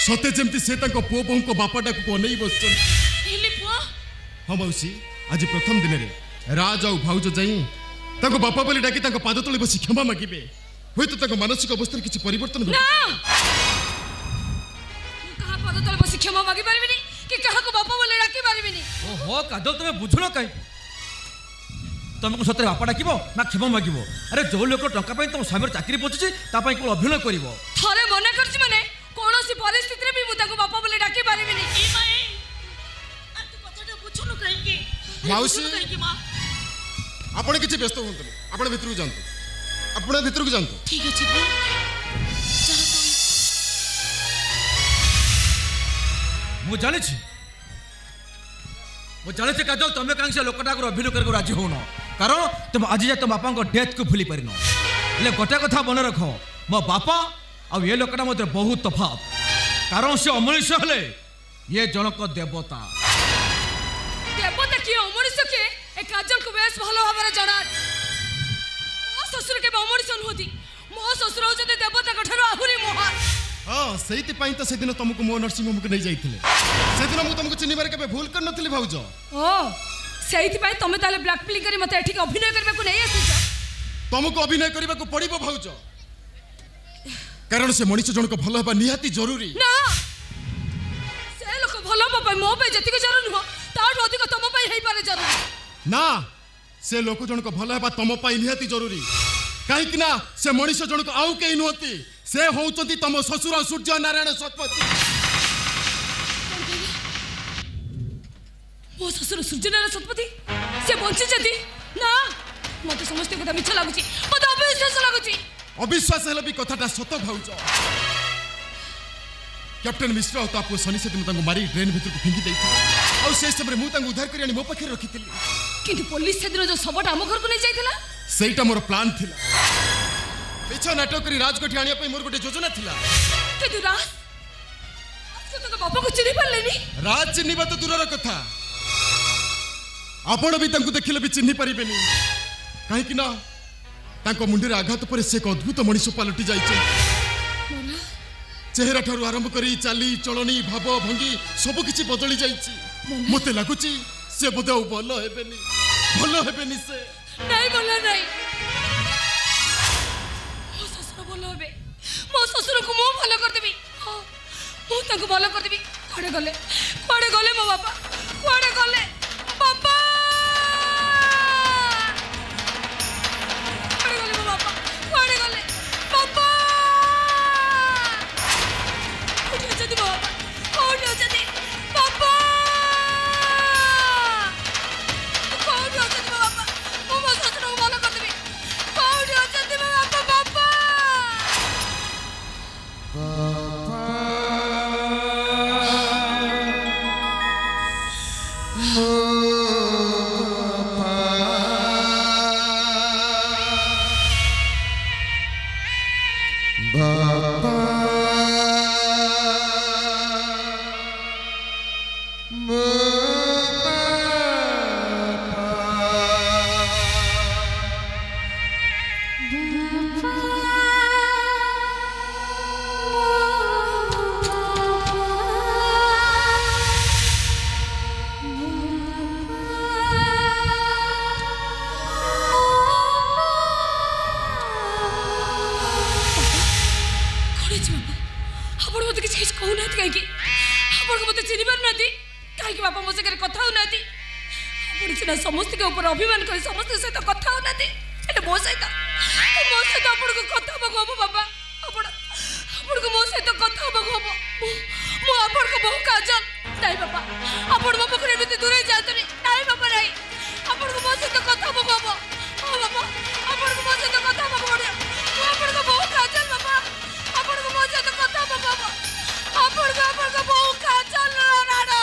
ସତେ ଯେମିତି ସେ ତାଙ୍କ ପୁଅ ବୋଉଙ୍କ ବାପା ଡାକକୁ ଅନେଇ ବସିଛନ୍ତି ହଁ ମାଉସୀ ଆଜି ପ୍ରଥମ ଦିନରେ ରାଜ ଆଉ ଭାଉଜ ଯାଇ ତାଙ୍କ ବାପା ବୋଲି ଡାକି ତାଙ୍କ ପାଦ ତଳେ ବସି କ୍ଷମା ମାଗିବେ ହୁଏତ ତାଙ୍କ ମାନସିକ ଅବସ୍ଥାରେ କିଛି ପରିବର୍ତ୍ତନ କ୍ଷମା ମାଗି ପାରିବିନି କି କାହାକୁ ବାପା ବୋଲି ଡାକି ପାରିବିନି ଓହୋ କାଜଲ ତମେ ବୁଝୁନ କାହିଁ ତମକୁ ସତରେ ବାପା ଡାକିବ ନା କ୍ଷମା ମାଗିବ ଆରେ ଯୋଉ ଲୋକ ଟଙ୍କା ପାଇଁ ତମ ସ୍ୱାମୀର ଚାକିରି ପଚିଛି ତା ପାଇଁ କେବଳ ଅଭିନୟ କରିବ ଥରେ ମନେ କରିଛି ମାନେ କୌଣସି ପରିସ୍ଥିତିରେ ବି ମୁଁ ତାକୁ ବାପା ବୋଲି ଡାକି ପାରିବିନି ମାଉସୀ ଆପଣ କିଛି ବ୍ୟସ୍ତ ହୁଅନ୍ତୁନି ଆପଣ ଭିତରକୁ ଯାଆନ୍ତୁ ଠିକ ଅଛି ମୁଁ ଜାଣିଛି କାଜଲ ତମେ କାହିଁକି ସେ ଲୋକଟାକୁ ଅଭିନୟ କରିବାକୁ ରାଜି ହଉନ କାରଣ ତୁମେ ଆଜି ଯାଏ ତମ ବାପାଙ୍କ ଡେଥକୁ ଭୁଲି ପାରିନ ହେଲେ ଗୋଟେ କଥା ମନେ ରଖ ମୋ ବାପା ଆଉ ଏ ଲୋକଟା ମଧ୍ୟରେ ବହୁତ ତଫାତ କାରଣ ସେ ଅମଣିଷ ହେଲେ ଇଏ ଜଣକ ଦେବତା କିଏ ଅମଣିଷ କିଏ ଏ କାଜଲକୁ ବେଶ ଭଲ ଭାବରେ ଜଣା ମୋ ଶ୍ୱଶୁର କେବେ ଅମଣିଷ ନୁହନ୍ତି ମୋ ଶ୍ୱଶୁର ହଉଛନ୍ତି ଦେବତାଙ୍କ ଠାରୁ ଆହୁରି ମହାନ ହଁ ସେଇଥିପାଇଁ ତ ସେଦିନ ତମକୁ ମୋ ନର୍ସିଂ ହୋମକୁ ନେଇ ଯାଇଥିଲେ ସେଦିନ ମୁଁ ତମକୁ ଚିହ୍ନିବାରେ କେବେ ଭୁଲ କରିନଥିଲି ଭାଉଜ ଓ ସେଇଥିପାଇଁ ତମେ ତାହେଲେ ବ୍ଲାକମେଲିଂ କରି ମତେ ଏଠିକି ଅଭିନୟ କରିବାକୁ ନେଇ ଆସିଛ ତମକୁ ଅଭିନୟ କରିବାକୁ ପଡ଼ିବ ଭାଉଜ କାରଣ ସେ ମଣିଷ ଜଣକ ଭଲ ହେବା ନିହାତି ଜରୁରୀ ନା ସେ ଲୋକ ଭଲ ହେବା ପାଇଁ ମୋ ପାଇଁ ଯେତିକି ଜରୁରୀ ନୁହଁ ତାଠୁ ଅଧିକ ତମ ପାଇଁ ହେଇପାରେ ଜରୁରୀ ନା ସେ ଲୋକ ଜଣକ ଭଲ ହେବା ତମ ପାଇଁ ନିହାତି ଜରୁରୀ କାହିଁକି ନା ସେ ମଣିଷ ଜଣକ ଆଉ କେହି ନୁହନ୍ତି ସେ ହଉଛନ୍ତି ତମ ଶ୍ୱଶୁର ସୂର୍ଯ୍ୟ ନାରାୟଣ ଶତପଥୀ ମୋ ଶ୍ୱଶୁର ସୂର୍ଯ୍ୟନାରାୟଣ ଶତପଥୀ ସେ ବଞ୍ଚିଛନ୍ତି ନା ମତେ ସମସ୍ତେ କଥା ମିଛ ଲାଗୁଛି ମତେ ଅବିଶ୍ୱାସ ଲାଗୁଛି ଅବିଶ୍ୱାସ ହେଲେ ବି କଥାଟା ସତ ଭାଉଜ କ୍ୟାପ୍ଟେନ୍ ମିଶ୍ର ଆଉ ତା ପୁଅ ଶନି ସେଦିନ ତାଙ୍କୁ ମାରି ଡ୍ରେନ୍ ଭିତରକୁ ଫିଙ୍ଗି ଦେଇଥିଲେ ଆଉ ସେ ସମୟରେ ମୁଁ ତାଙ୍କୁ ଉଦ୍ଧାର କରି ଆଣି ମୋ ପାଖରେ ରଖିଥିଲି କିନ୍ତୁ ପୋଲିସ ସେଦିନ ଯୋଉ ଶବଟା ଆମ ଘରକୁ ନେଇ ଯାଇଥିଲା ସେଇଟା ମୋର ପ୍ଲାନ୍ ଥିଲା ମିଛ ନାଟକ କରି ରାଜକୋଠି ଆଣିବା ପାଇଁ ମୋର ଗୋଟେ ଯୋଜନା ଥିଲା କିନ୍ତୁ ରାଜ ତାଙ୍କ ବାପାକୁ ଚିହ୍ନି ପାରିଲେନି ରାଜ ଚିହ୍ନିବା ତ ଦୂରର କଥା ଆପଣ ବି ତାଙ୍କୁ ଦେଖିଲେ ବି ଚିହ୍ନି ପାରିବେନି କାହିଁକି ନା ତାଙ୍କ ମୁଣ୍ଡରେ ଆଘାତ ପରେ ସେ ଏକ ଅଦ୍ଭୁତ ମଣିଷ ପାଲଟି ଯାଇଛନ୍ତି ଚେହେରା ଠାରୁ ଆରମ୍ଭ କରି ଚାଲି ଚଳଣି ଭାବ ଭଙ୍ଗୀ ସବୁ କିଛି ବଦଳି ଯାଇଛି ମୋତେ ଲାଗୁଛି ସେ ବୋଧେ ଆଉ ଭଲ ହେବେନି ସେ ନାଇଁ ଭଲ ନାଇଁ ମୋ ଶ୍ୱଶୁର ଭଲ ହେବେ ମୋ ଶ୍ୱଶୁରକୁ ମୁଁ ଭଲ କରିଦେବି ମୁଁ ତାଙ୍କୁ ଭଲ କରିଦେବି କୁଆଡ଼େ ଗଲେ ମୋ ବାପା କୁଆଡ଼େ ଗଲେ ବାପା କୁଆଡ଼େ ଗଲେ ବାପା କୋଉଠି ଅଛନ୍ତି ମୋ ବାପା କୋଉଠି ଅଛନ୍ତି ବାପା କୋଉଠି सिना समस्त के ऊपर अभिमान कर समस्त सहित कथा होना मो सहित आपण को कथा हम बाबा आपण को मो सहित कथा हम मो आपण को बहु काजल नहीं बाबा आपण मो पकरे भी दूर जाते नहीं बाबा नहीं आपण को मो सहित कथा हम बाबा आपण को मो सहित कथा हम आपण को बहु काजल बाबा आपण को मो सहित कथा हम बाबा आपण को बहु काजल राणा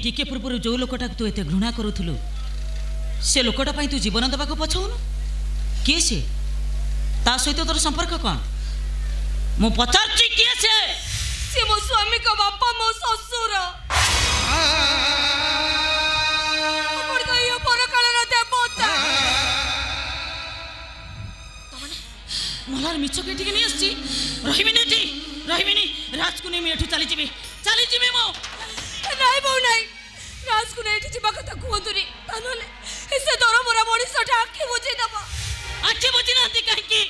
टिके पूर्व जो लोकटा तू एत घृणा करूलु से लोकटा तू जीवन देवा पछाऊनु किए से ता सहित तोर संपर्क कौन मु पचारची किए से मो स्वामी का बापा मो ससुर हमर तो यो परकाल न देवता तमने मलार मिछ केटी के नहीं आसी रहिबिनी राज को नहीं मैं एठू चली जीबी मो नहीं बो नहीं राज को नहीं जीवा कथा कहतुनी तानले से दर मोरा मनीषटा आखि बुझी दब आखि बुझी नांती काहेकि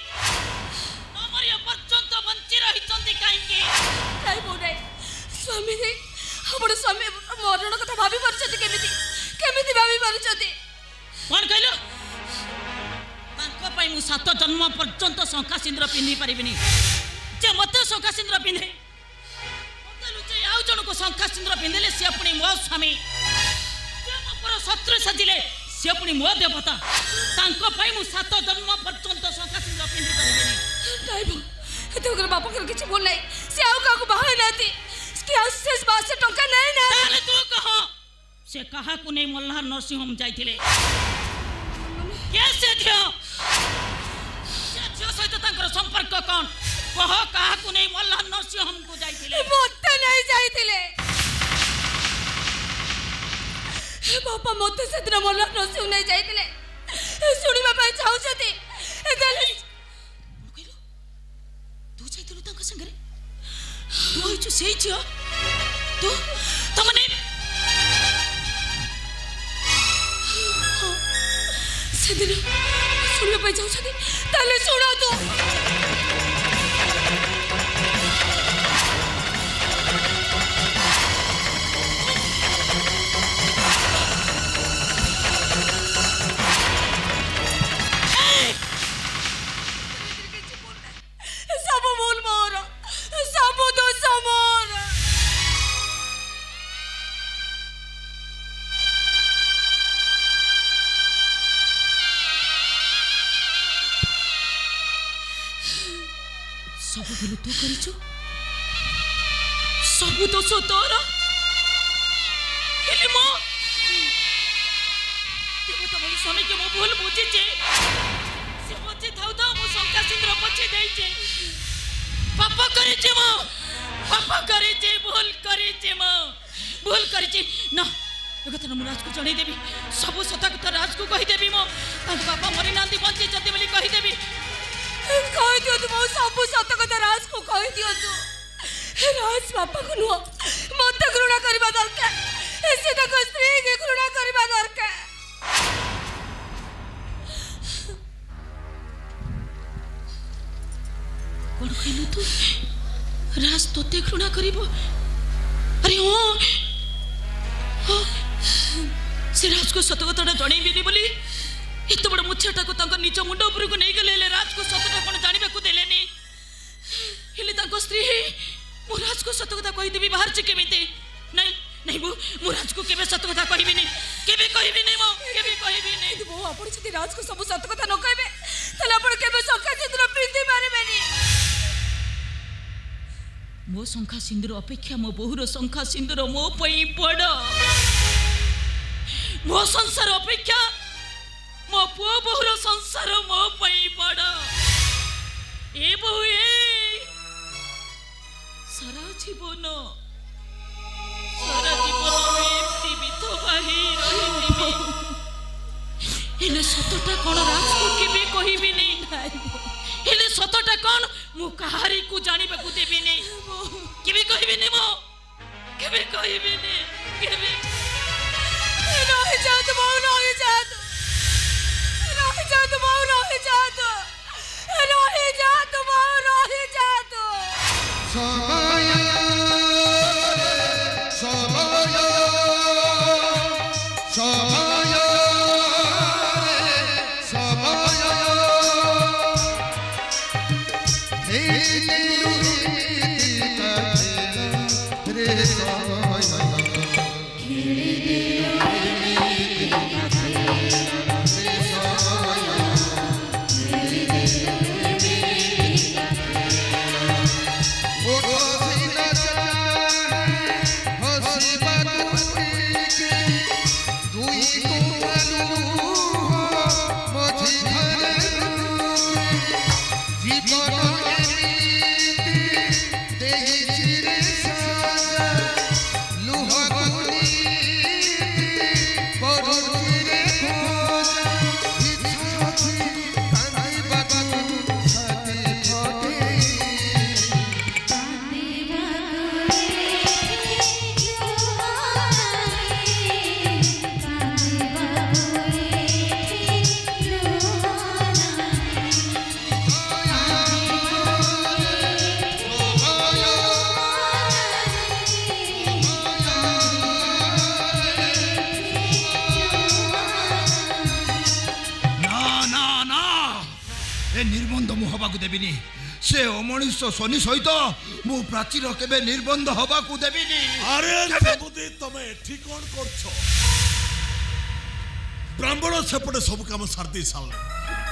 हमर पर्यंत बंची रही चंदी काहेकि नहीं बो नहीं स्वामी नहीं हमर स्वामी मरण कथा भाबी परछती केमिति भाबी परछती कोन कहलो तांको पई मु 7 जन्म पर्यंत शंखा सिंदूर पिन्ही परिबिनी जे मते शंखा सिंदूर पिन्हे जन को शंखा सिंदूर पिंधले सी अपनी मो स्वामी शत्रु सजिले सी अपनी मो देवता तांको पाई मु 7 जन्म पर्यंत शंखा सिंदूर पिंधि परिबेनी नाइबो एतोकर बाप कर किछि बोल नै से आउ का को बाहे नाती कि अशेष बासे टंका नै ना ताले तू कह से कहा को नै मल्हार नरसिंह हम जाइथिले कैसे थियो से सहित तांकर संपर्क कोन कह कहा को नै मल्हार नरसिंह हमको जाइथिले मते नै जाइथिले बापा मते से दिन मल्हार नरसिंह नै जाइथिले सुनिबा पय चाहू छथि एतले कहिलो तू जाइथिलु तांका संगरे तू होइछु सेई छियो तू तमने से दिन सुनिबा पय चाहू छथि ताले सुनो तू सब तू करिछु सब तो तोर हेले मो देवता बोली स्वामी के मो भूल बुझी जे से बचे थाउ थाउ मो शंका सिंद्र बचे देई जे पाप करे जे मो पाप करे जे भूल करे जे मो भूल करे जे ना एगत न राज को जणै देबी सब सता कथा राज को कहि देबी मो तांको बापा मरि नांदी बंची जति बोली कहि देबी कहि दियो तुम सब सत कथा राज को कहि दियो तू राज बापा को नुह मत घृणा करबा दरकार से ताको स्त्री के घृणा करबा दरकार। कौन कहलु तू राज तोते घृणा करिबो? अरे से राज को सत कथा जणैबिनी बोली एत बड़ मुछाटा को तांको निज मुंड ऊपर को नहीं गले राज को सतटा कोन जानिबा को देलेनी हेले तांको स्त्री मो राज को सत कथा कहि देबी बाहर से केमिते नहीं नहीं मो राज को केबे सत कथा कहबी नहीं केबे कहबी नहीं मो केबे कहबी नहीं मो आपण जति राज को सब सत कथा न कहबे तले आपण केबे संखा सिंदूर प्रीति मारबेनी मो संखा सिंदूर अपेक्षा मो बहुर संखा सिंदूर मो पई बड़ मो संसार अपेक्षा मो पुओ बहुर संसार मो पई बड़ ए बहु ए सारा जीवन एमती विधवा ही रही हेले सतटा कौन राज को केबे कहबी नहीं हेले सतटा कौन मु कहारी को जानिबा को देबी नहीं केबे कहबी नहीं मो केबे कहबी नहीं केबे रही जात बहु रही जात रही जात बहु रही जात रही जात बहु रही जात समय समय समय देविनी से अमनीष शनि सहित मु प्राचीर केबे निर्बंध हवा को देविनी। अरे जबुदी तमे ठीक कोन करछो ब्राह्मण सेपटे सब काम सारदी साले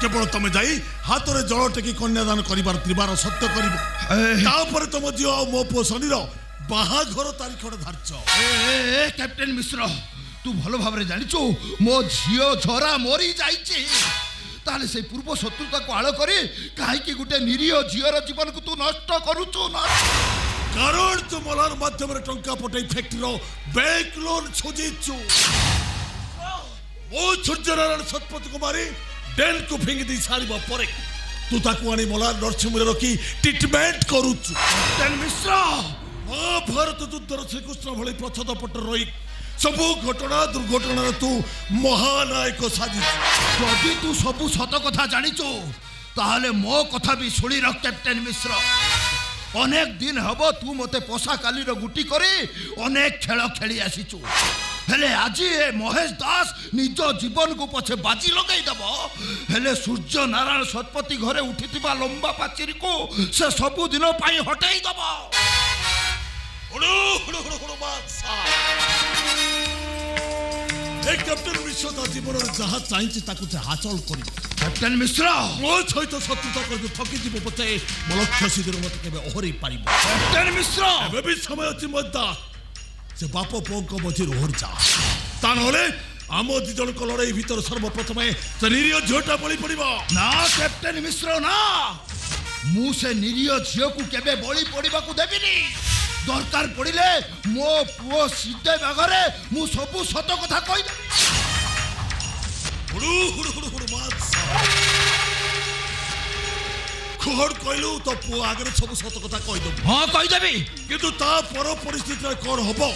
केवल तमे जाई हाथ रे जल टेकी कन्यादान करिबार त्रिबार सत्य करिबो ता पर तम जियो मो पो शनिर बाहा घर तारीख धारछ। ए कैप्टन मिश्र तू भलो भाबरे जानिचो मो झियो झरा मरी जाईची ताले से पूर्व शत्रुता को आळ करी काहे कि गुटे निरीह झियर जीवन को तू नष्ट करूचो ना कारण तू मलार माध्यम रे टंका पटै फैक्ट्री बैंक लोन छोजिचु ओ सूर्यनारायण सतपति कुमारी डेन को फिंग दी सारिबा परे तू ताकू आनी मलार नरसिंह रखी ट्रीटमेंट करूचु। कैप्टन मिश्र महाभारत युद्धर श्रीकृष्ण भली प्रच्छद पट रही सबू घटना दुर्घटना तू महानायक साजी जदि तू सबू सत कथा जानिचो ताहले मो कथा भी सुनी रख कैप्टन मिश्र अनेक दिन हबो तू मते पोसा काली रो गुटी करे अनेक खेल खेली आसीचु हेले आज ए महेश दास निज जीवन को पछे बाजी लगाई दबो हेले सूर्य नारायण सतपति घरे उठितिबा लंबा पाचेरी को से सबु दिन पाई हटाई दबो। हुडू हुडू हुडू हुडू बादशाह एक कैप्टन मिश्र ता जीवन रे जहा चाहिछि ताकु से हासिल करी। कैप्टन मिश्र मो सहित शत्रुता कर ठकी जीव पते मलक्ष्य सिद्धर मत केबे ओहरी पारिबो। कैप्टन मिश्र एबे भी समय अछि मद्दा से बाप पोंक मझे ओहर जा ता नले आमो दी जन को लड़ाई भीतर सर्वप्रथम से निरीह झोटा बळी पड़िबो ना। कैप्टन मिश्र ना मु से निरीह झियो को केबे बळी पड़िबा को देबिनी दरकार पड़िले मो पुओ सीधे बागरे मु सबु सत कथा कहि दे। हुडू हुडू हुडू हुडू बादशाह खोड कइलु तो पुओ आगरे सब सत कथा कहि दो। हां कहि देबी किंतु ता पर परिस्थिति रे कोन हबो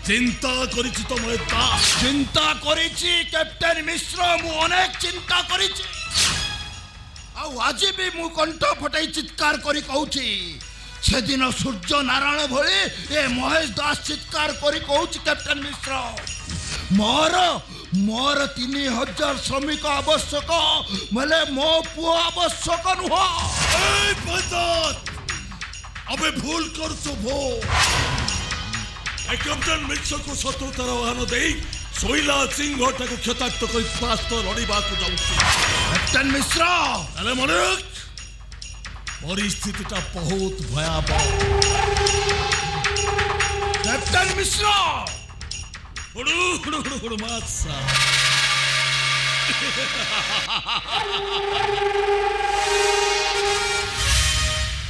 चिंता करिछि तो मैं दास चिंता करिछि कैप्टेन मिश्र मु अनेक चिंता करिछि आज भी मु कंठ फटाई चित्कार करी कहूछि से दिन सूर्य नारायण भली ए महेश दास चित्कार करी कहूछि कैप्टेन मिश्र मोर मोर 3000 श्रमिक आवश्यक मले मो पुओ आवश्यक नुह ए पंडित अबे भूल कर भो कैप्टेन मिश्र को शत्रुतार आह्वान दे शैला सिंह को क्षताक्त कर पास्त लड़वा को जाऊँ कैप्टेन मिश्र अरे मनिक परिस्थिति बहुत भयावह कैप्टेन मिश्र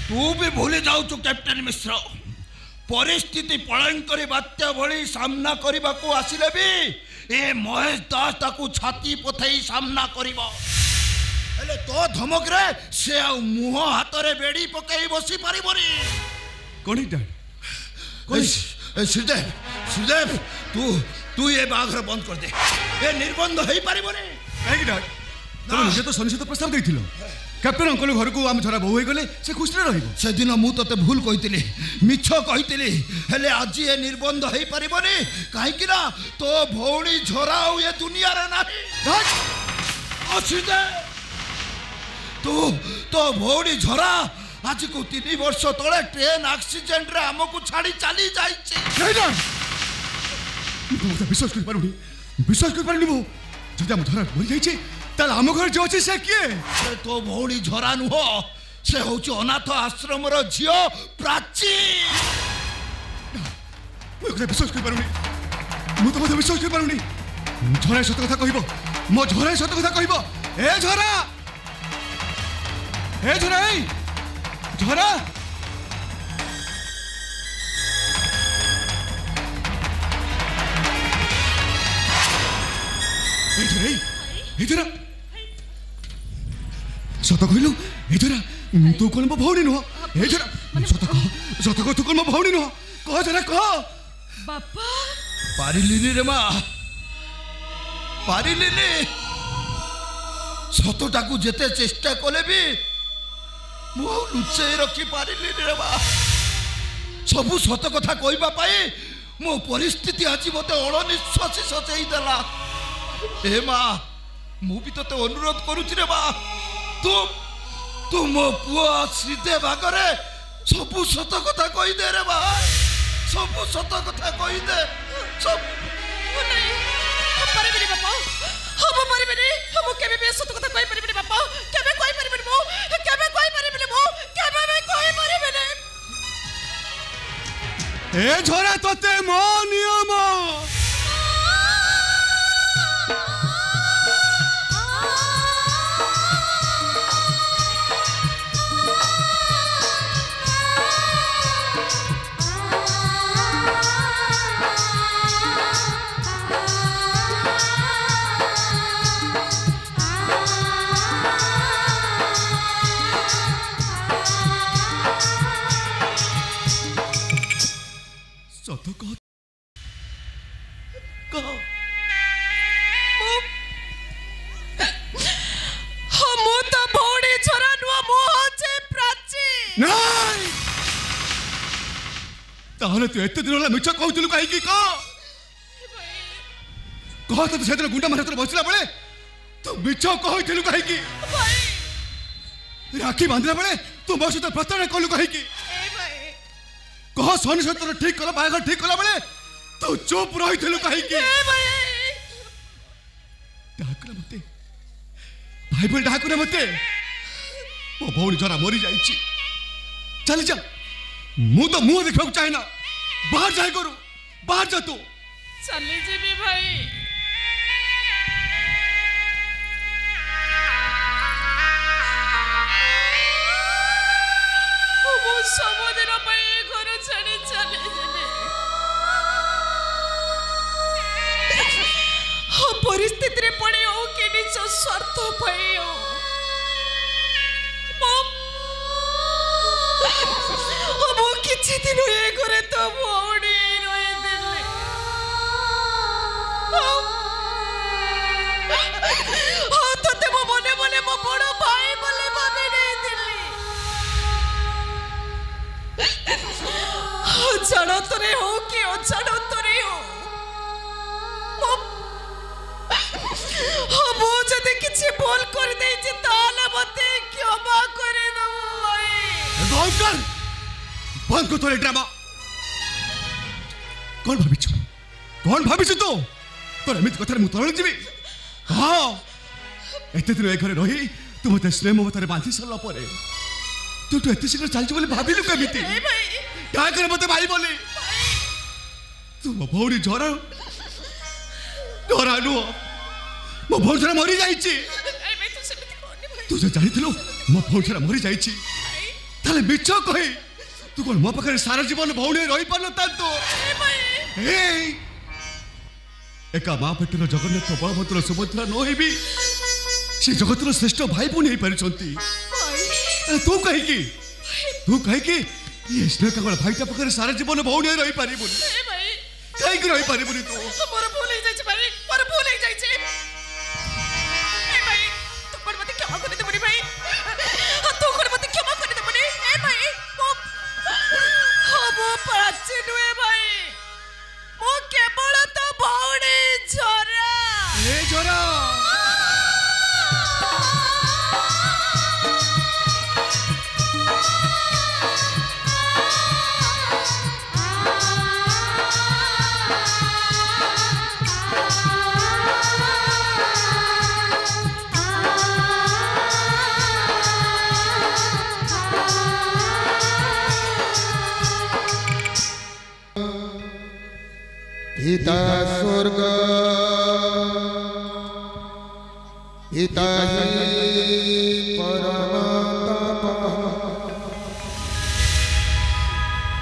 तू भी भूली जाऊ कैप्टेन मिश्र परिस्थिति प्रलयंकारी बात्या भली सामना करने को आसिले भी ए महेश दास ताकू छाती पथई सामना करिबो हेले तो धमक रे से आ मुह हाथ रे बेड़ी पकई बसी पारिबोनी कोनी डैड कोई श्रीदेव श्रीदेव तू ये बाघर बंद कर दे ये निर्बंध होई पारिबोनी काहे डैड तुम मुझे तो सनिश्चित प्रस्ताव देथिलो कैप्टेन अंकल घर को आम झरा बहु हो गले से खुश रहिबो से दिन मु तते भूल कहितली मिछ कहितली हेले आज ये निर्बंध होई पारिबोनी काहे कि ना तो भौणी झरा हो ये दुनिया रे नाही असिदे तो भौणी झरा आज को 3 वर्ष तले ट्रेन एक्सीडेंट रे हमकु छाड़ी चली जाईची नहीं ना तो विश्वास कर पारुनी मु जदि हम झरा मरि जाईची ताल हम घर जो अछि से किए तो भौणी झरा नुह से होची अनाथ आश्रम रो झियो प्राची मु विश्वास कर पारुनी मु तो विश्वास कर पारुनी झरा सत कथा कहिबो मो झरा सत कथा कहिबो ए झरा ए झरा झरा सत कहलु एजरा तू कोन मो भौणी नुह एजरा सत कह तू कोन मो भौणी नुह कह जरा कह बापा पारिलिनी रे मां पारिलिनी सतटाकू जेते चेष्टा कले भी मु लुचेई रखी पारिलिनी रे मां सब सत कथा कहबा पाई मो परिस्थिति आज मते अणनिश्वासी सचेई देला ए मां मु भी तते अनुरोध करूची रे मां तू मो पुआ श्रीदेव आगरे सब सत कथा कहि दे रे भाई सब सत कथा कहि दे सब नहीं परबिनी बापा हम परबिनी हम केबे बे सत कथा कहि परबिनी बापा केबे कहि परबिनी मो केबे कहि परबिनी मो केबे बे कहि परबिनी ए झरा तते मो नियम ताहले तू एते दिन मिछ कहउतलु काहे की कह तो से गुंडा मारत बसला बेले तू मिछ कहउतलु काहे की राखी बांधला बेले तू मो सहित प्रताड़ना कलु काहे की कह सोनी सहित ठीक कला बागर ठीक कला बेले तू चुप रहितलु काहे की डाकला मते भाई बोल डाकुना मते ओ भौणी जरा मरी जाईची चल जा मु तो मुंह देखा चाहे ना बाहर जाए करू बाहर जा तू चली जीवी भाई वो सबदिन भाई घर छाड़ी चली जीवी हम परिस्थिति रे पड़े हो कि निज स्वार्थ भाई हो किछि दिन ये करे तो भौणी रही दिले ଜାଣତରେ ହଉ କି ଅଜାଣତରେ ହଉ ମୁଁ ଯଦି କିଛି ଭୁଲ କରିଦେଇଛି ତାହେଲେ ମତେ କ୍ଷମା କରିଦେବ ଭାଇ। बंद कर ड्रामा। कौन भाविଛୁ तो तोर एमित कथार मु तरण जीवी हाँ एते दिन ए घरे रही तू मते स्नेह ममतारे बांधी सरला परे तू एते शीघ्र चलछु बोली भाबिलु केमिति क्या करे मते भाई बोली तू मो भौरी झरा नु मो भौरी झरा मरी जाईची तू जो जानिथिलु मो भौरी झरा मरी जाईची ताले मिछ कहि तू कोन मो पाखरे सारा जीवन भौणी रही पारलो ता तो ए एका माँ पेटर जगन्नाथ बलभद्र सुभद्रा नोबी से जगतर श्रेष्ठ भाई भौणी पारी तू कहीं ये स्नेह का भाई पाखे सारा जीवन भौणी रही पार कहीं रही पार तू पिता स्वर्ग पिता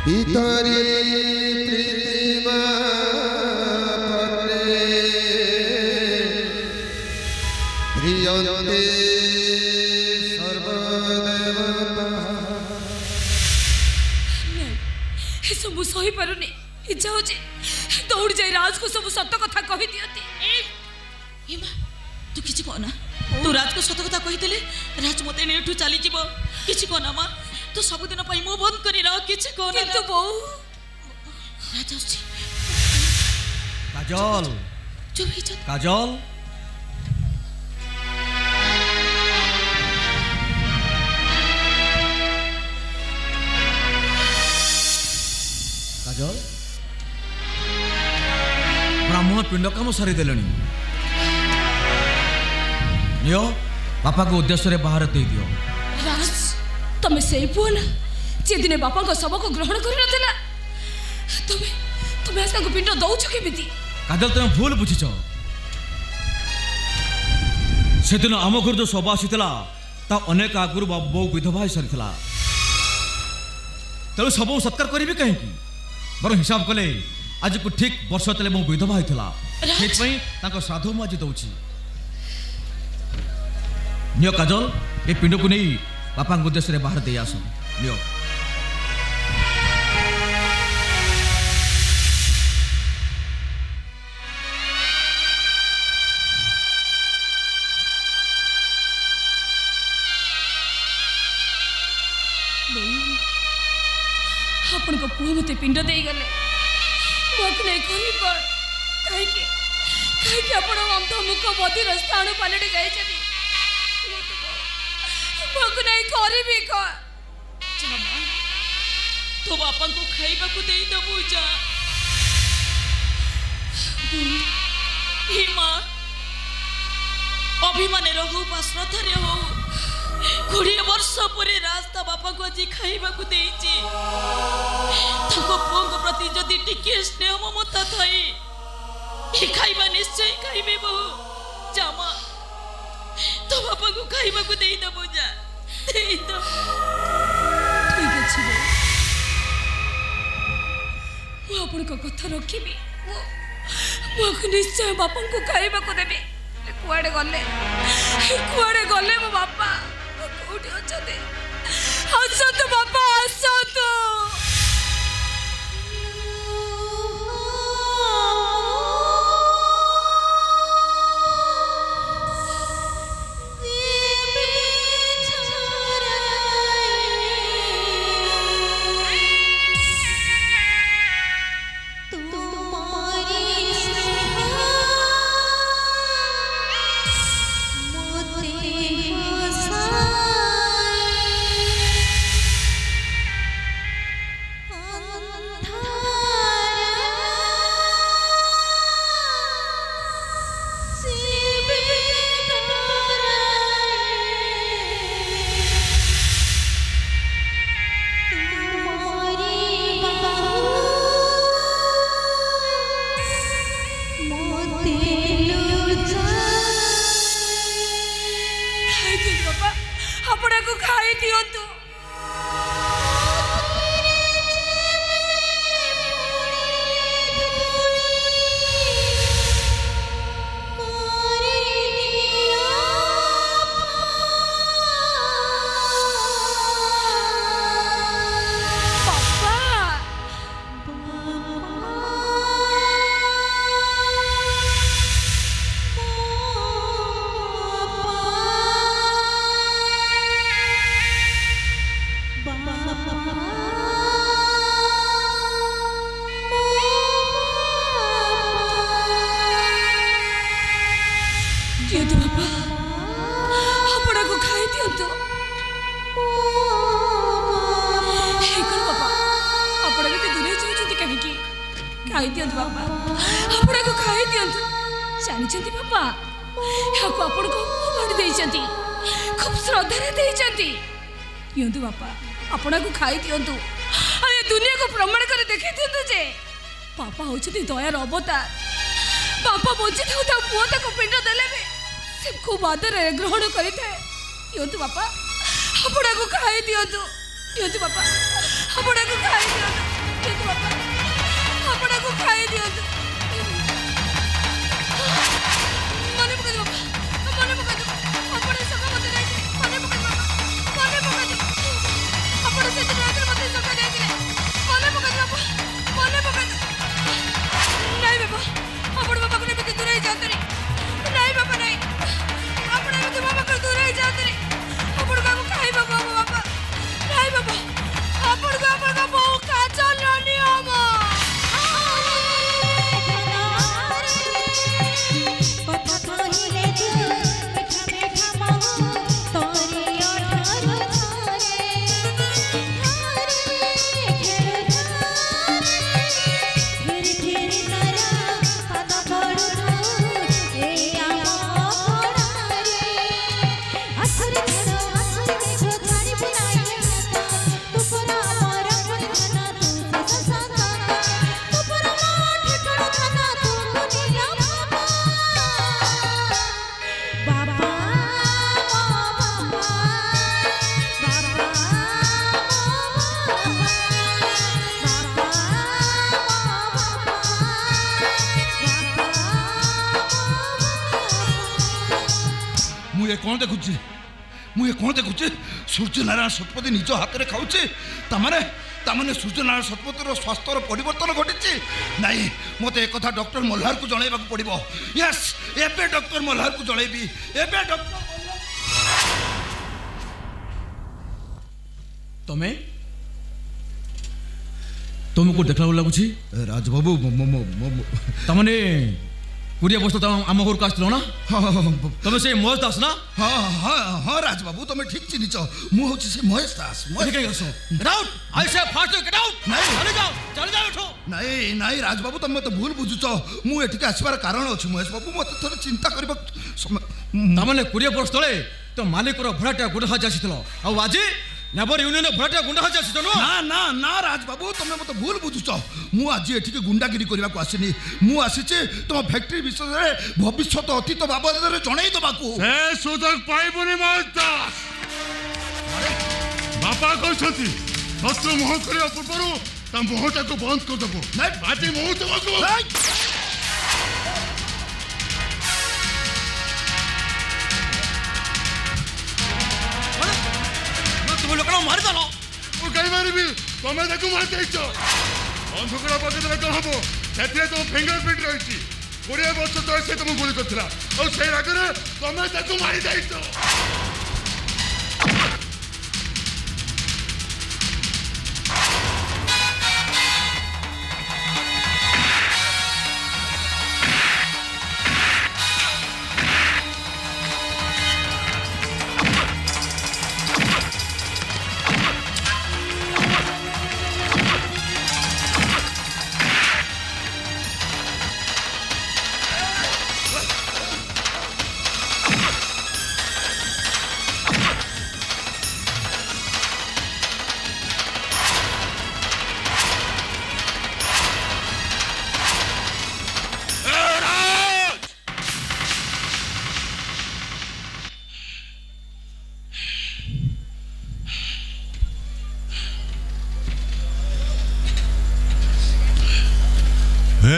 पितरी प्रीतिमा प्रियन्ते सर्वदेवता सब सही पारुनी इच्छा हो दौड़ जाए राज को सब सत कथा कही दियती तू किसी कहना तू राज को सत कथा कही देले राज मते नेठू चली जीवो किसी कहना मां तू सब दिन पई मु बंद करी रह किसी कहना किंतु बो राज आछी काजल चुप ही जा काजल काजल ब्राह्मण पिंड काम सारी देले नियो बापा को उद्देश्य बाहर दे दियो राज तमे से पुआ ना जे दिने बापा को शव को ग्रहण करि नथिला तमे ऐसा को पिंड दउछ केमिति काजल तुम भूल बुझिछ से दिन आम घर जो शव आसीला ता अनेक आगुर बो विधवा हो सारी तेणु सब सत्कार करी कहीं बर हिसाब कले आज को ठीक वर्ष तले मो विधवा होता श्राद्ध मु आज दौची नियो काजल ये पिंड को नहीं बापा उद्देश्य बाहर दे आस नियो आपण को पुआ मते पिंड दे गले मोक नहीं करी पर काहे आपण अंत मुख बदिर स्थान पलटि जाय छथि मोक नहीं करी भी को जमा तो बापा को खाइबा को देई दबु जा हे मां अभिमान रहो बा श्रद्धा रे हो 20 वर्ष पर रास्ता बापा को आज खाइबा को देइची तको पुंग प्रति जदि टिके स्नेह ममता थई ए खाइबा निश्चय खाइबे बहु जामा तो बापा को खाइबा को देई दबो जा देई दो ठीक अछि वो अपन को कथा रखिबी वो निश्चय बापा को खाइबा को देबे कुआडे गले मो बापा कोठी अछते हसत बापा हसत बाबा आपण को खाई दियंतु खाई दियंतु बाबा आपण को खाई दियंतु जानिचंती बाबा याको आपण को बाड़ी देइचंती खूब श्रद्धा रे देइचंती दियंतु बाबा आपण को खाई दियंतु आ ए दुनिया को प्रमाण करे देखै दियंतु जे पापा होचती दयार अवतार पापा बंची थाउ ता पुओ ताको पिंड देले बे से खूब आदर ग्रहण करिथे दियंतु बाबा आपण को खाई दियंतु दियंतु बाबा आपण को खाई दियंतु दियंतु बाबा आपण को खाई दियंतु मने पका दो मने पका दो आपण सका मते जाई मने पका दो मने पका दो आपण से दिन रात मते सका जाई दिले मने पका दो मने पका दो नहीं बाबा आपण बाबा को ने दूर ही जाते रे नहीं बाबा नहीं आपण ने बाबा को दूर ही जाते रे आपण को खाई बाबा बाबा नहीं बाबा आपण का बहु का चलनी हम कौन देखुची मुझे कौन देखुची सूर्य नारायण शतपथी निज हाथ में खाऊचे तामाने सूर्य नारायण शतपथीर स्वास्थ्यर परिवर्तन घटी नहीं मत एक कथा डॉक्टर मल्हार को जनइबा पड़ो यस एबे डॉक्टर मल्हार को जनइबी एबे डॉक्टर तमे तुमको देखला लगुची राजबाबू तमने पूरी बस तो आम घर को आसलो ना तुम से महेश दास ना हाँ हाँ हाँ राजबाबू तुम ठीक चिन्हिच मु हूँ से महेश दास गेट आउट आई से फास्ट गेट आउट नहीं चल जाओ उठो नहीं नहीं राजबाबू तुम तो भूल बुझुच मु एठिक आसबार कारण अच्छी महेश बाबू मत थोड़ा चिंता करबा तमने 20 वर्ष तले तो मालिक भड़ाटा गुंडा हाज आसीथिलो आ आज लेबर यूनियन भड़ाटा गुंडा हाज आसीथ ना ना ना राजबाबू तुम मत भूल बुझुच मु आज एठिक गुंडागिरी करबा को आसीनी मु आसीचे तुम फैक्ट्री विषय रे भविष्य अतीत बाबद रे जणै दबाकू ए सुजग पाइबनी महेश दास बापा कहछथि शत्रु मोह करिया पूर्वरु ता मोहटा को बंद कर दबो नहीं बाती मोह दबो तुम लोग मारी दलो मु कई मारिबी तमे ताको मार देइछो बंधुकड़ा पकेतले कौन हबो सेथिरे तो फिंगरप्रिंट रहिछि 20 वर्ष तो से तुम गोली करथिला और से रागरे तमे ताको मारी देइछो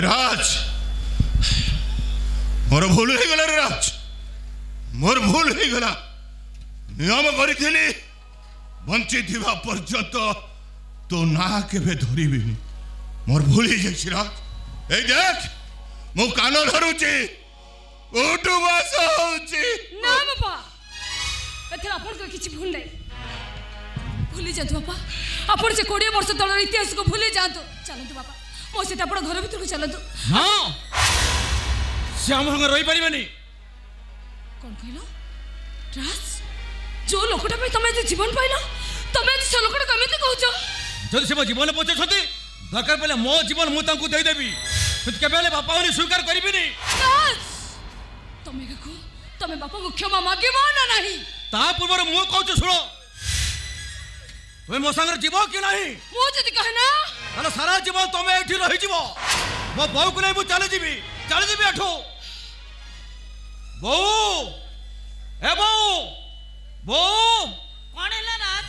राज मोर भूल हो गला राज मोर भूल हो गला नियम करी बंची थिबा पर्यंत तो ना केबे धरिबिनी मोर भूल हो जाइछि राज ए देख मु कान धरुछि ओटु बास होछि ना बाबा एथरा अपन को किछि भूल नै भूली जातु बाबा अपन से 20 वर्ष तळर इतिहास को भूली जातु चलतु बाबा मो से अपन घर भीतर को चलतु हां से हम संग रही परिबनी कोन कहलो राज जो लोकटा पे तमे जे जीवन पाइलो तमे से लोकटा कमेते कहउछो जदि से मो जीवन पचे छथि दरकार पले मो जीवन मु तांको देई देबी फिर केबेले बापा ओनी स्वीकार करिबिनी राज तमे को तमे बापा को क्षमा मागिबो ना नहीं ता पूर्वर मु कहउछ सुनो तुम मो संग जीवो कि नहीं मु जति कहे ना अरे सारा जीवन तमे एठी रही जीवो मो बहु को नहीं मु चले जीवी एठो बो ए बो बो कोन हैला रात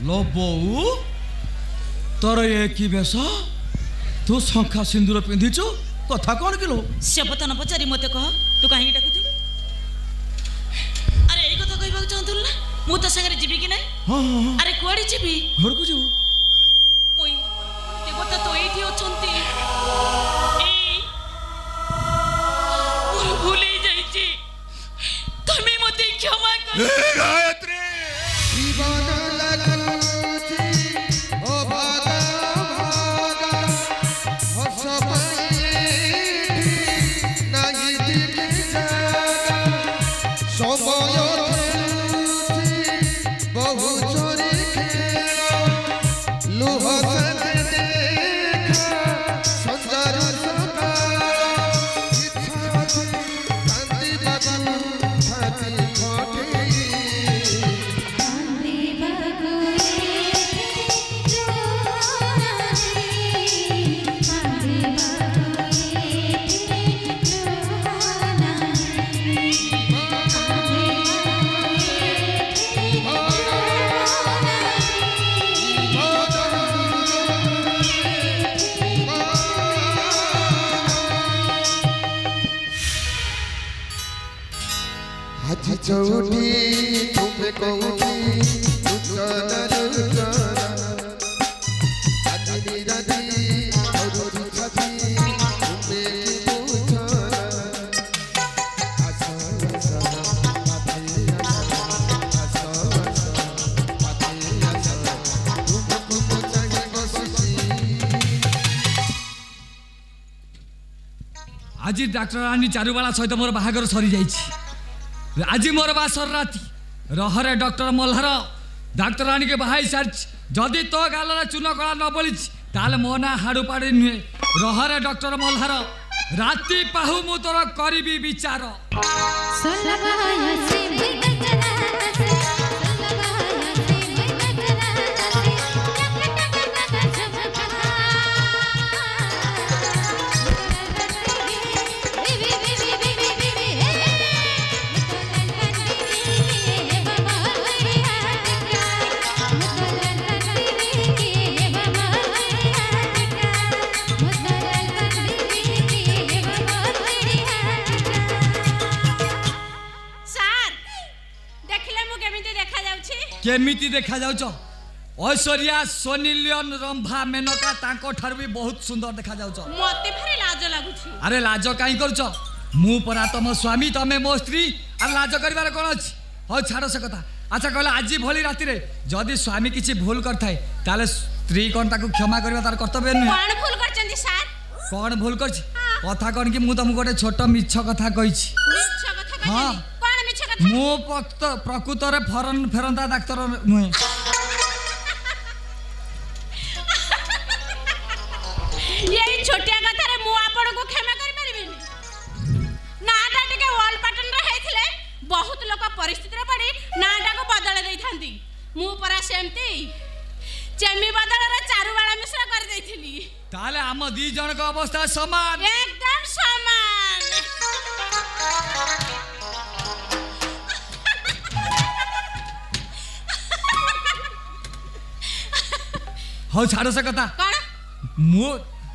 लो बो तोर ये की बेस तू शंखा सिंदूर पिंधिचु कथा कौन किलो से पता न पचारी मते कह तू काहे डाकुथु अरे एई कथा कहबा चाहतुल ना मु त संगे जीबी कि नै हां हां अरे कोड़ी जीबी घर को जीवो ओई देवता तो एठी अछंती ए मोर भूली जाईची तमे मते क्षमा कर गायत्री जीवन लगुची ओ भागा भागा हस पाई नाही दिख जागा समय बहु चोरी लुह देखा संजार सका इच्छा कांदी बाबू छाती खोटे आज चौठी तुम्हें कहूँगी रुचना रुचना आज निरादी और छाती तुम्हें पूछना आशा आशा पाते आशा आशा पाते आशा तुमको चाहिए बसी आज डाक्टर रानी चारुबाला सहित मोर बाहागर सरी जाइछि आज मोर बासर राति रहरे डॉक्टर मल्हार डाक्टर रानी के बाहाई सारी जदि तो गालर चून कला न बोली ताले मो ना हाड़ू पाड़ी नुहे रहरे डॉक्टर मल्हार राति पाहु मु तोर करिबी विचार केमिति देखा जाउछ ऐश्वर्या सोनी लियोन रंभा मेनका तांको ठार भी बहुत सुंदर देखा जाउछ मते भारी लाज लागुछि अरे लाज काई करछ मु परा तम स्वामी तमे मो स्त्री आ लाज करबार कोन अछि हो छाड़ से कथा अच्छा कहला आज भली राति रे जदी स्वामी किछि भूल करथाय ताले स्त्री कोन ताको क्षमा करबा तार कर्तव्य न कोन भूल करचंदी सर कोन भूल करछि कथा कोन कि मु तुम गोटे छोट मिछ कथा कहिछि मिछ कथा कहली हां कोन मिछ कथा मो प्रकृत रे फरन फेरंता डाक्टर नुहे यही छोटिया कथा रे मु आपन को क्षमा करि परिबिनी नाटा टिके वॉल पैटर्न रे हेथिले बहुत लोक परिस्थिति रे पड़ी नाटा को बदल देई थांती मु परा सेमती चेमी बदल रे चारुबाला मिश्र कर देइथिली ताले हम दी जन को अवस्था समान एकदम समान हौ छाड़ से कथा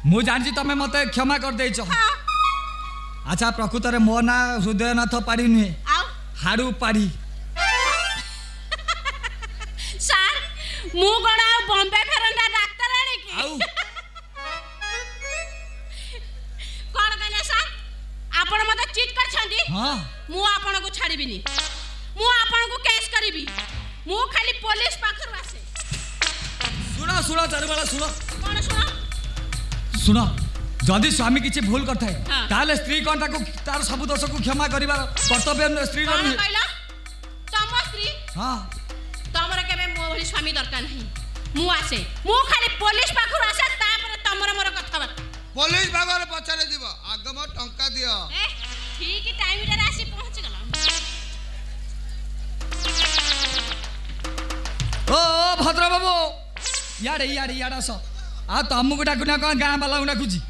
मु जानी तमें मत क्षमा कर देच। अच्छा प्रकृत में मो ना हृदयनाथ पाड़ी नुहे हाड़ू पाड़ी। सर मु गड़ा बॉम्बे फेरंदा डाक्टर आनी की कोन कहले सर आपण मते चीट कर छंदी। हां मु आपण को छाड़ीबिनी मु आपण को केस करीबी मु खाली पुलिस पाखर आसे। सुनो सुनो चारुबाला सुनो कोन सुनो सुनो जदि स्वामी किसी भूल करता है ताले स्त्री कौन तार सब दोष को क्षमा करिवार कर्तव्य स्त्री कौन कहला तम स्त्री। हां तमर केबे मो भली स्वामी दरकार नहीं मु आसे मु खाली पुलिस पाखर आसे तापर तमर मोर कथा बात पुलिस भागर पछारे जीव आग म टंका दियो। ए ठीक टाइम रे आसी पहुंच गला। ओ भद्र बाबू याडे याडे याडा सो आ तमको डाकुना कौन गाँ वाला डाकुची।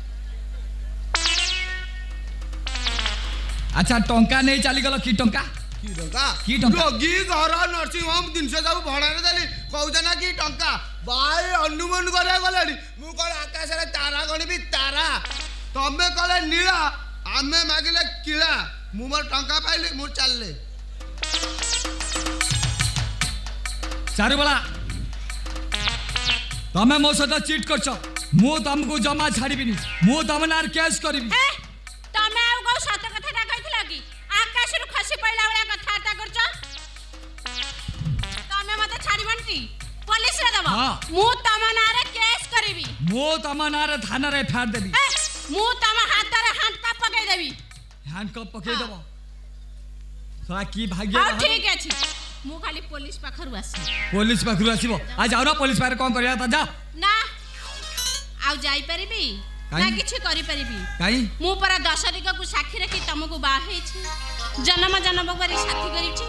अच्छा टंका नहीं चली गल कि टंका की टंका रोगी घर नर्सिंग होम जिनस सब भड़ारे देली कहूछ ना कि टंका भाई अनुमान करे गलानी मु कल आकाश रे तारा गणिबी तारा तमे कले नीला आमे मागिले किला मु मोर टंका पाइली मु चलले। चारुबाला तमे मो सदा चीट करछ मु तुमको जमा छाड़ीबिनी मु तुम नार केस करिबी। तमे आ गो सत कथाटा कहितला कि आकाश रु खसी पइला वाला कथाटा करछ तमे मते छाड़ीबंती पुलिस रे दबा मु तम नारे केस करिबी मु तम नारे थाना रे फाड़ देबी मु तम हाथ रे हाथ पकई देबी हैंड कप पकई देबो साला की भाग्य। हां ठीक अछि मु खाली पुलिस पाखरु आसी पुलिस पाखरु आसीबो आ जाओ ना पुलिस पारे कोन करिया त जा ना आउ जाई परिबी ना किछि करि परिबी काई मु परा 10 दिग को साक्षी रखी तुमको बा हेछि जन्म जन्म करी साथी करिछि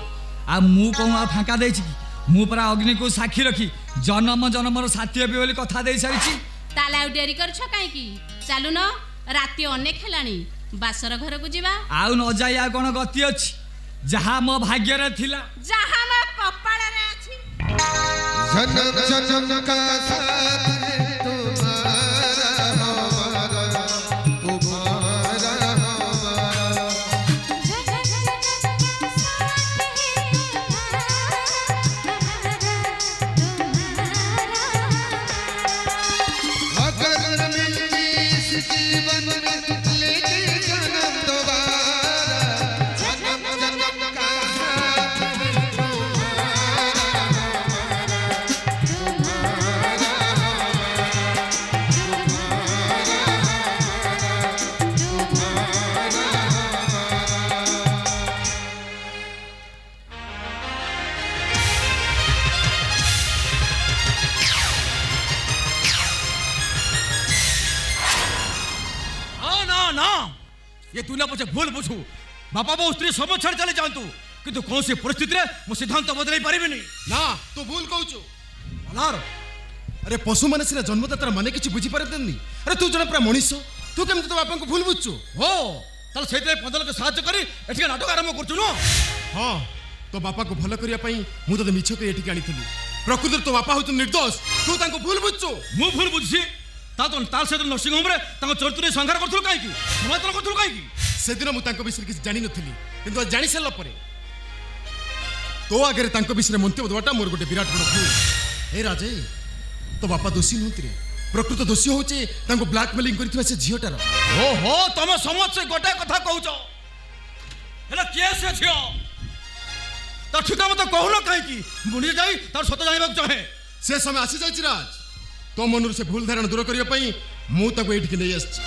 आ मु को फांका देछि मु परा अग्नि को साक्षी रखी जन्म जन्मर साथी हेबे बोली कथा देइ सारिछि ताले आउ डेरी करछ काई की चालू न राती अनेक हेलानी बासर घर को जीवा आउ न जाई आ कोन गति अछि जहां मो भाग्य रे थिला जहां मो कपाळ रे अछि जन्म जन्म का साथ तुम्हारा हमारा तुम्हारा हमारा अगर मिलती इस जीवन में लेके जन्म दोबारा जन्म जन्म का साथ ये तुला पछे भूल बुझू बापा बो स्त्री सब छाड़ चले जांतु किंतु कौन सी परिस्थिति रे मो सिद्धांत बदलाई परिबिनी ना तू भूल कहूचु अनार अरे पशु माने सिना जन्मदाता माने किछि बुझी पारतनी अरे तू जने पूरा मनीष तू केमते तो बापा को भूल बुझछु हो तल सेते पदल के साहाय्य करी एठी नाटक आरंभ करछु न। हां तो बापा को भलो करिया पई मु तो मिछ के एठी आनीथिली प्रकृति तो बापा होत निर्दोष तू तांको भूल बुझछु मु भूल बुझछि ता तो ताल से नर्सिंग होम रे ताको चरित्र संहार करथुल काई की समात्र करथुल काई की से दिन मु तांको विषय किछ जानि नथिली किंतु जानि सल्ला परे तो आगे तांको विषय मंतव्य देवाटा मोर गोटे विराट बड़ भूल। हे राजे तो बापा दोषी नहुति रे प्रकृत दोषी होचे तांको ब्लैकमेलिंग करथिबा से झियोटार ओहो तुम समझ गोटे कथा कहूच हेला किए से झियो तो ठिका मत कहून कहीं मुनि जाई तार सत जानिबा चाहे से समय आसी जाई राज तो मनर से भूल धारणा दूर करिया पई मु ताको एठी नै आछि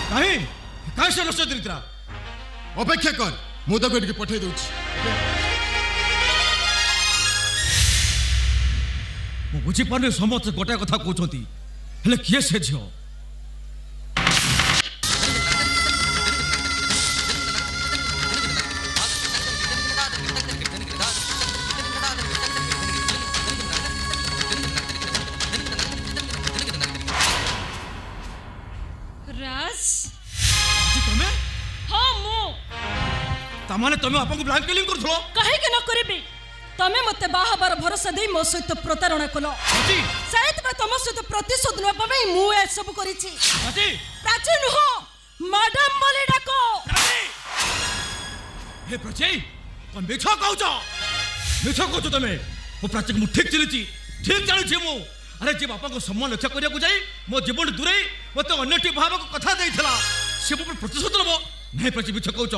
काहे काहे से नष्ट चरित्रा अपेक्षा कर मु ताको एठी पठै दउछि मु बुझी पारने समस्त गोटे कथा कहउछंती हेले किए से झियो तामाने तुम आपन को ब्लैकमेलिंग करथलो काहे के न करबे तमे मते बाहाबार भरोसा दे मो सहित प्रतारणा कलो सहित में तुम सहित प्रतिशोध न पावे मु ए सब करिछि प्राची नुह मैडम बोली डाको हे प्राची तुम मिछ कहूछ तमे मो प्राची को ठीक चिलिछि ठीक जानि मु अरे जे बापा को सम्मान रक्षा करिया को जाई मो जीवन दूरे मते अन्यटी भाव को कथा देइथला से मो प्रतिशोध लबो नहीं प्राची मिछ कहूछ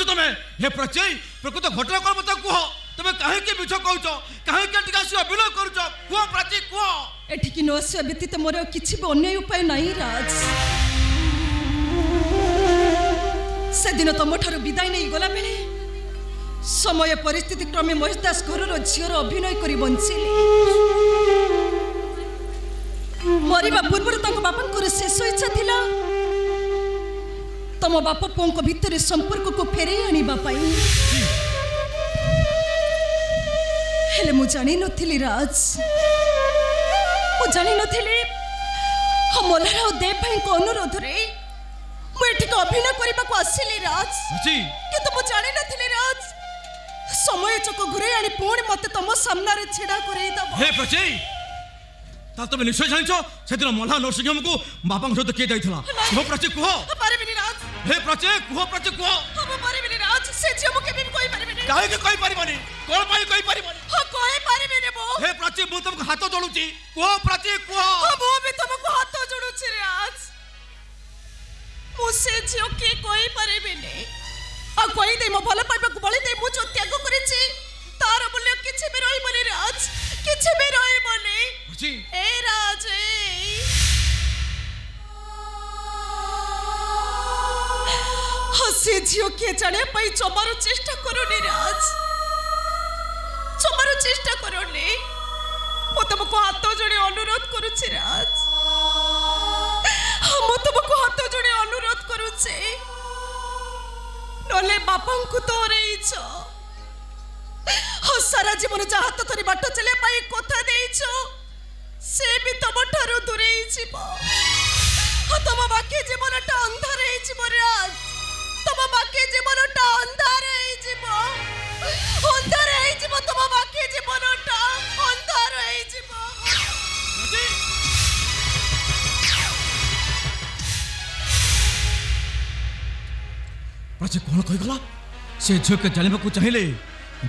तमे हे प्राची प्रकृत घटना कर मत कुह तमे काहे के मिछ कहूछ काहे के टिकासी अभिनय करूछ कुह प्राची कुह एठी कि नोस्य व्यतीत मोर किछि भी अन्य उपाय नहीं राज से दिन तुम ठार विदाय नहीं गला बेले समय परिस्थिति क्रमे महेश दास घर झीर अभिनय करी बंचिले मरिबा पूर्व बापा शेष इच्छा थिला तम बाप पुओं भितर संपर्क को फेरे आनिबा पाई हेले मु जानी नथिली राज मु जानी नथिली हम मोलार और देव भाई को अनुरोध रे मु एठी को अभिनय करबा को आसिली राज किंतु मु जानी नथिली राज समय चक घुरे आनी पुणी मते तम सामना रे छिड़ा करई दबो हे प्रचै ता तुम निश्चय जानिछो सेदिन मल्हा नरसिंह को बापा सहित किए जाइथला हो प्रचै कुह पारबिनी राज हे प्रचै कुह प्रचै कुह हम पारबिनी राज से जे मु केबे कोइ पारबिनी काहे के कोइ पारिबनी कोन पाई कोइ पारिबनी हो कोइ पारबिनी मो हे प्रचै मु तुमको हाथ जोडुची कुह प्रचै कुह मु भी तुमको हाथ जोडुची राज मु से जे के कोइ पारबिनी आ कोइ दे मो भलो पाइबा को बळी दे मु जो त्याग करिछि तार मूल्य किछि भी रही बने राज किछि भी रही बने ए राज हसी झियो के जाने पाई जमारो चेष्टा करोनी राज जमारो चेष्टा करोनी मो तुमको हाथ जोड़े अनुरोध करूछि राज हम तुमको हाथ जोड़े अनुरोध करूछि नले बापा को तोरेइछ हो सारा जीवन जा हाथ धरी बाट चले पाई कथा देइछ से भी तुम ठारो दूरे जीवो हो तुम बाकी जीवनटा अंधार हे जीवो राज तुम बाकी जीवनटा अंधार हे जीवो तुम बाकी जीवनटा अंधार हे जीवो प्रचै कोन कहि गला से झियो के जानिबा को चाहिले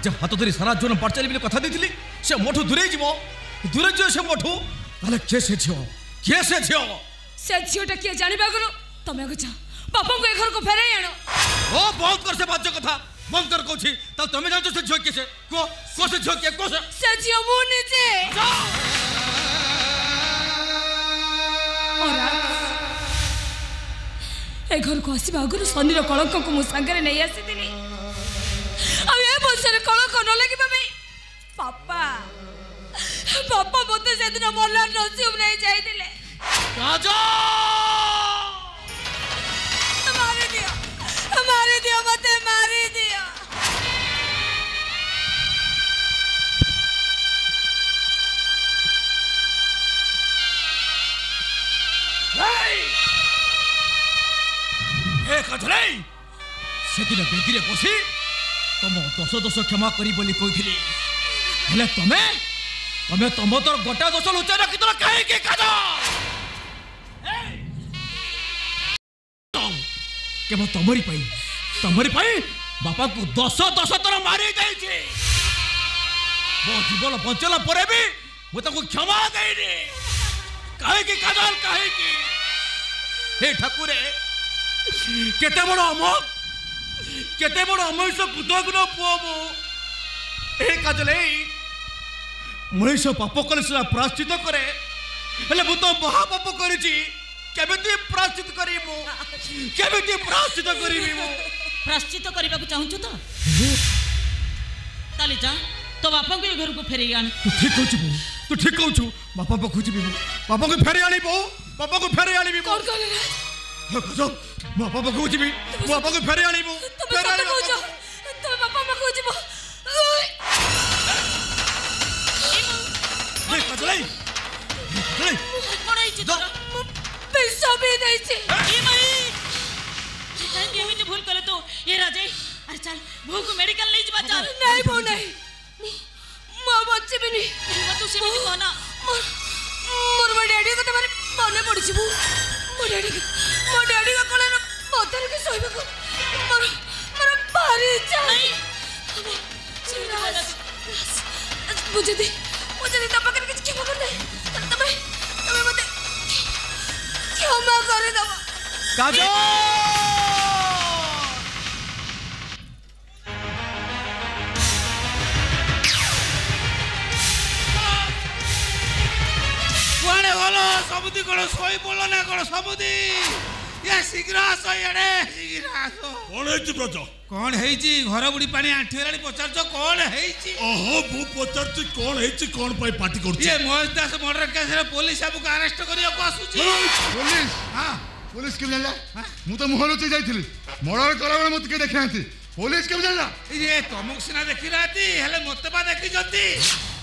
जब हाथ धरी सारा जीवन बाट चली कथा देथिली से मोठू दूरे जीवो से मोठू ताले के से झियोटा किए जानिबा गरो तमे को जा बापा को ए घर को फेरे आनो ओ बहुत कर से बात कथा बंद कर कहछि त तमे जानतो से झियो के से को से झियो के को से झियो मु निजे और ए घर को आसीबा अगर शनि रो कलंक को मु संगरे नै आसी दिनी आ ए बसरे कलंक न लागि बाबे पापा बोते से दिन मोला नसीब नहीं जाई दिले राजा मार दिया मते मार दिया ए कथले से दिन बेदी रे बसी तुम दोष क्षमा करी बोली कहिथिली हेले तमे तुम तोर गोटा दोष लुचा रखी तो कहे के काज केवल तमरी पाई बापा को दस तोर मारी जाइए मो जीवन बचला पर भी मुझे क्षमा देनी कहे कि काजल कहे कि हे ठाकुरे केते बड़ अमैष कृतज्ञ पुओ मो ए काजले मनीष पाप कले सिना प्राश्चित करे हेले मु तो महापाप करिछि केबेती प्राश्चित करिमु केबेती प्राश्चित करिमु प्राश्चित करबा को चाहू तो ताली जा तो बापा को घर को फेरे आन तू ठीक कहू बापा को खोजि भी बापा को फेरे आनी बो बापा को फेरे आनी भी कौन कहले कसम बापा को खोजि भी बापा को फेरे आनी बो फेरे आनी बो तो बापा को खोजि बो कजले पड़ाई छी तोरा पैसा भी नहीं छी ए मई काहे केमिति भूल कले तो ए राजे अरे चल भूख मेडिकल नहीं जबा चल नहीं बो नहीं ଯିବିନି। ତୁ ସେମିତି କହନା। ମୋର ଡ୍ୟାଡି କଥା ମାନେ ମନେ ପଡ଼ିଛି। ମୋ ଡ୍ୟାଡି କଳାର ମତରେ ଶୋଇବାକୁ ମୋର ଭାରି ଇଚ୍ଛା। ମୁଁ ଯଦି ତୋ ପାଖରେ କିଛି କ୍ଷମା କରିଥାଏ ତମେ ମତେ କ୍ଷମା କରିଦବ। କାଜଲ କୁଆଡ଼େ ଗଲ? ସବୁଦି କଣ ଶୋଇ ପଡିଲ ନା କଣ? ସବୁଦି ଶୀଘ୍ର ଆସ ଇଆଡେ, ଶୀଘ୍ର ଆସ। କଣ ହେଇଛି ବ୍ରଜ? କଣ ହେଇଛି? ଘର ବୁଡି ପାଣି ଆଣ୍ଠି ହେଲାଣି, ପଚାରୁଛ କଣ ହେଇଛି? ଓହୋ ମୁଁ ପଚାରୁଛି କଣ ହେଇଛି, କଣ ପାଇଁ ପାର୍ଟି କରୁଛି? ମହେଶ ଦାସ ମର୍ଡର କେସରେ ପୋଲିସ ଆମକୁ ଆରେଷ୍ଟ କରିବାକୁ ଆସୁଛି। ପୋଲିସ କେବେ ଜାଣିଲା? ମୁଁ ତ ମୁହଁ ଲୁଚି ଯାଇଥିଲି। ମର୍ଡର କଲାବେଳେ ମତେ କିଏ ଦେଖିନାହାନ୍ତି। ପୋଲିସ କେବେ ଜାଣିଲା? ତମକୁ ସିନା ଦେଖିନାହାନ୍ତି, ହେଲେ ମତେ ବା ଦେଖିଛନ୍ତି।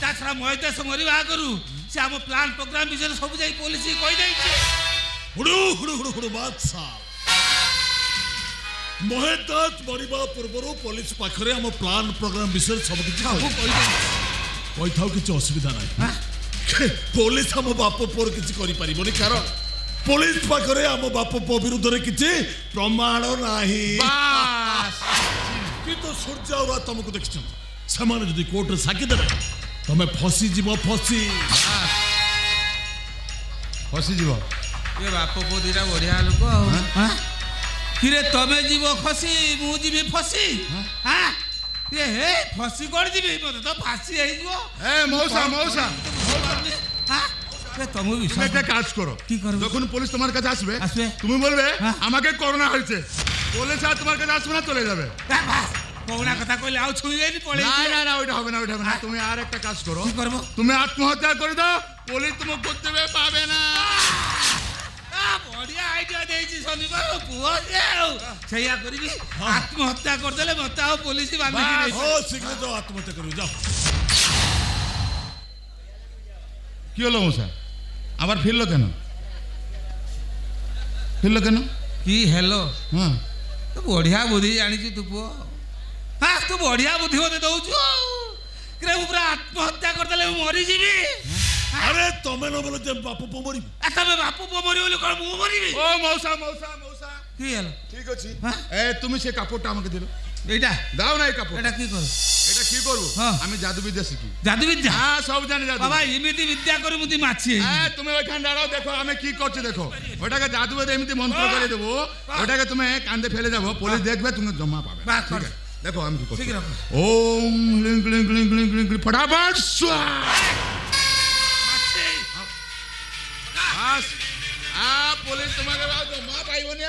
ତା ଛଡା ମହେଶ ଦାସ ମରିବା ଆଗରୁ ସେ ଆମ ପ୍ଲାନ୍ ପ୍ରୋଗ୍ରାମ ବିଷୟରେ ସବୁ ଯାଇ ପୋଲିସ କହିଯାଇଛି। ମହେଶ ଦାସ ମରିବା ପୂର୍ବରୁ ପୋଲିସ ପାଖରେ ଆମ ପ୍ଲାନ୍ ପ୍ରୋଗ୍ରାମ ବିଷୟରେ ସବୁ କିଛି କହିଥାଉ, କିଛି ଅସୁବିଧା ନାହିଁ। ପୋଲିସ ଆମ ବାପ ପୁଅର କିଛି କରିପାରିବନି, କାରଣ ପୋଲିସ ପାଖରେ ଆମ ବାପ ପୁଅ ବିରୁଦ୍ଧରେ କିଛି ପ୍ରମାଣ ନାହିଁ। କିନ୍ତୁ ସୂର୍ଯ୍ୟ ଆଉ ରାତ ତମକୁ ଦେଖିଛନ୍ତି। ସେମାନେ ଯଦି କୋର୍ଟରେ ସାକ୍ଷୀ ଦେବେ ତମେ ଫସିଯିବ। ଫସିଯିବ। ଏ ବାପ ପୁଅ ଦିଟା ବଢିଆ ଲୋକ ଆଉ। କିରେ ତମେ ଯିବ ଖସି, ମୁଁ ଯିବି ଫସି। ଫସି କଣ ଯିବି? মতে তো ফাঁসি হইব। এ মৌসা মৌসা তুমি একটা কাজ করো, কি করবে? যখন পুলিশ তোমার কাছে আসবে তুমি বলবে আমাকে করোনা হয়েছে, পুলিশ আর তোমার কাছে আসবে না, চলে যাবে। করোনা কথা কইলে আউ ছুঁইবেনি, পড়ে না না না ওইটা হবে না, ওইটা হবে না। তুমি আর একটা কাজ করো, কি করব? তুমি আত্মহত্যা করে দাও, পুলিশ তোমাকে করতে পাবে না। বড়িয়া আইডিয়া দেইছি শনিবার পুয়া সেইয়া করিবি। আত্মহত্যা করদেলে মতে আউ পুলিশ বাঁধিকি নেই। ও শীঘ্র যাও, আত্মহত্যা করবে যাও। কি হলো মশা, আবার ফিরলো কেন? ফিরলো কেন? কি হেলো? হ্যাঁ তু বড়িয়া বুদ্ধি জানিছু তু পুয়া। হ্যাঁ তু বড়িয়া বুদ্ধি মতে দউছু। রে পুরা আত্মহত্যা করদেলে মরি যাবি। আরে তুমি ন বলো যে বাপ পো মরি। তবে বাপ পো মরি বলে কোন মু মরিবি? ও মৌসা মৌসা মৌসা কি হেলো? ঠিক আছে, এ তুমি সে কাপড়টা আমাকে দিলো। এইটা দাও না, এই কাপড়। এটা কি করব? এটা কি করব? আমি জাদুবিদ্যা শিখি। জাদুবিদ্যা? হ্যাঁ সব জানি জাদু। বাবা এমিতি বিদ্যা করে মুদি মাছি। হ্যাঁ তুমি ওইখানে দাঁড়াও, দেখো আমি কি করছি দেখো। ওটাকে জাদুবিদ্যা এমনি মন্ত্র করে দেবো, ওটাকে তুমি কান্দে ফেলে যাবো, পুলিশ দেখবে, তুমি জমা পাবে। ঠিক আছে দেখো আমি কি করছি। ওম ক্লিং ক্লিং ক্লিং ক্লিং ক্লিং ক্লিং ফটাফট স্বাহা। পুলিশ তোমাকে জমা পাইবনি।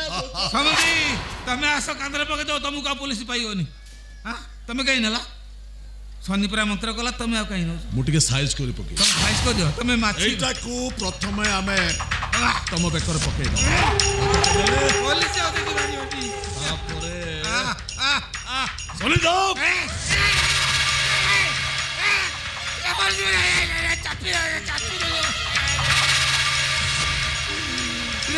সমধি তুমি আস কান্দরে পকে দাও, তুমি কা পুলিশ পাইবনি। হ্যাঁ তুমি কাই নেলা? শনিপুরা মন্ত্র কলা, তুমি আর কাই নছ? মু টিকে সাইজ কৰি পকে। তুমি সাইজ কৰি দিও, তুমি মাছি। এইটাকু প্রথমে আমি তম বেকরে পকাই দাও। পুলিশ আউ দেখি বাড়ি ওটি। তারপরে চলে যাও।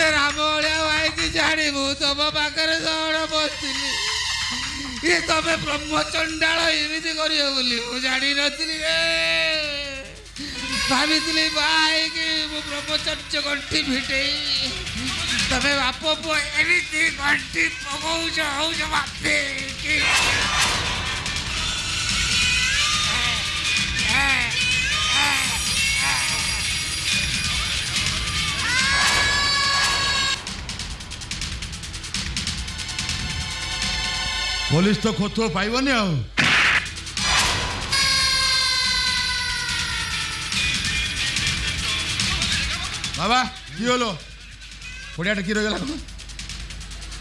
রামলিয়া ভাই কি জানিবু, তম পাখরে সবড় বসিলি। ইয়ে তবে ব্রহ্মচণ্ডাল এমিতি করিও বলি মু জানি নথিলি রে। ভাবিଥିଲି ভাই কি মু ব্রহ্মচর্য গণ্ঠি ভিটেই, তবে বাপ পুଅ এমিতি গণ্ঠি পକৌছ হৌছ ভাবে কি। পুলিশ তো কোথাও পাইবনি। আও বাবা কি হলো? পড়িয়াটা কি রয়ে গেল?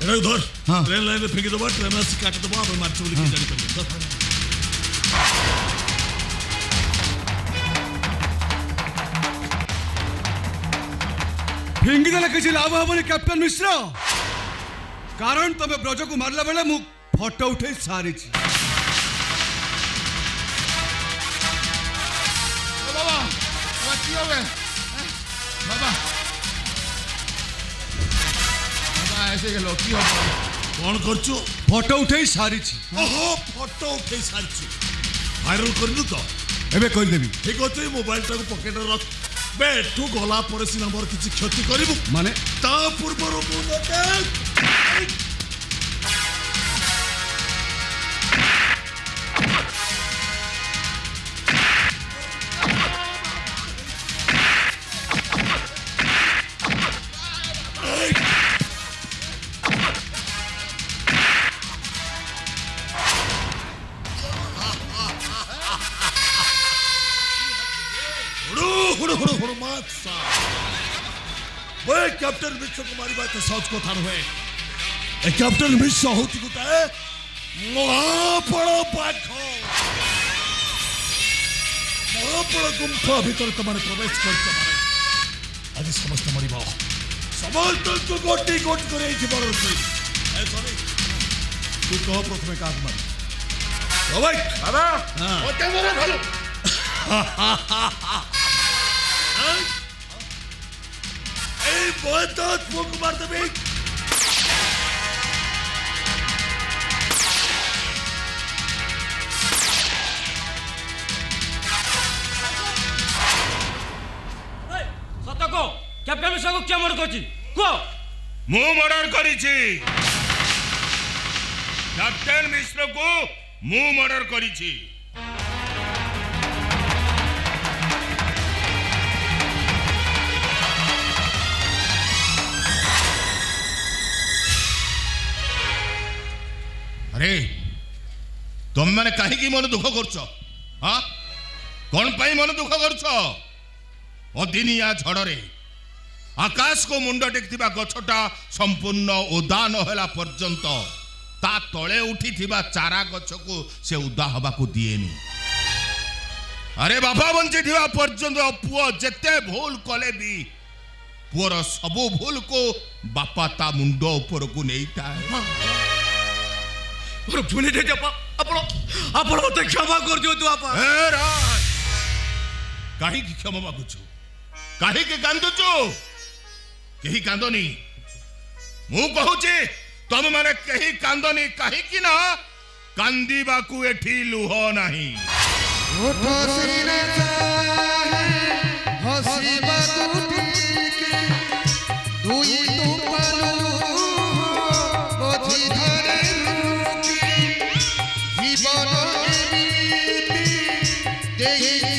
এটা ধর, ট্রেন লাইনে ফেঁকে দেবো, ট্রেন আসি কাটে দেবো, আবার মারছে বলে কি জানি পারবো। ফিঙ্গি দেলে কিছু লাভ হবনি ক্যাপ্টেন মিশ্র, কারণ তুমি ব্রজকু মারলা বেলে মু ফটো উঠাই সারিছি। বাবা বাবা কি হবে? বাবা বাবা এসে গেল, কি হবে? কোন করছো? ফটো উঠাই সারিছি। ওহো ফটো উঠাই সারছি, ভাইরাল করিলু তো? एबे कर देबी ठीक अछि मोबाइल टाको पॉकेट रे रख बेठू गला पर सिना मोर किछि क्षति करिबु माने ता पूर्व रो मुनते कैप्टन मिश्र कुमारी बात सोच को थान हुए ए कैप्टन मिश्र होती गुताए महापड़ पाख महापड़ गुंफा भीतर तमाने प्रवेश करते माने आज समस्त मरिबा समस्त को गोटी गोट करे जीवन रखी ए सॉरी तू कह प्रथमे का मार ओ भाई बाबा ओते मेरे भालो ए बहुत फूक मार दे बे सतको कैप्टन मिश्र को क्या मर्डर करछि को मु मर्डर करिछि कैप्टन मिश्र को मु मर्डर करिछि अरे तुम मैंने कहीं मन दुख कर हाँ कौन पाई मन दुख कर अदिनिया झड़े आकाश को मुंड टेक गछटा संपूर्ण उदा नहला पर्यंत ता तले उठी चारा गछ को से उदा हवा को दिएनी अरे बापा बंची पर्यंत पुओ जेते भूल कले भी पुअर सबू भूल को बापा ता मुंड ऊपर को नहीं था भूली दे जपा आपण मते क्षमा कर दियो तू आपा ए राज काहे की क्षमा मागुछु काहे के कांदुछु केही कांदोनी मु कहूची तुम माने केही कांदोनी काहे की ना कांदीबा को एठी लुह नाही ओठो सिने चाहे हसीबा कुटी के दुई तू पालू बोझी धरे जीवन देही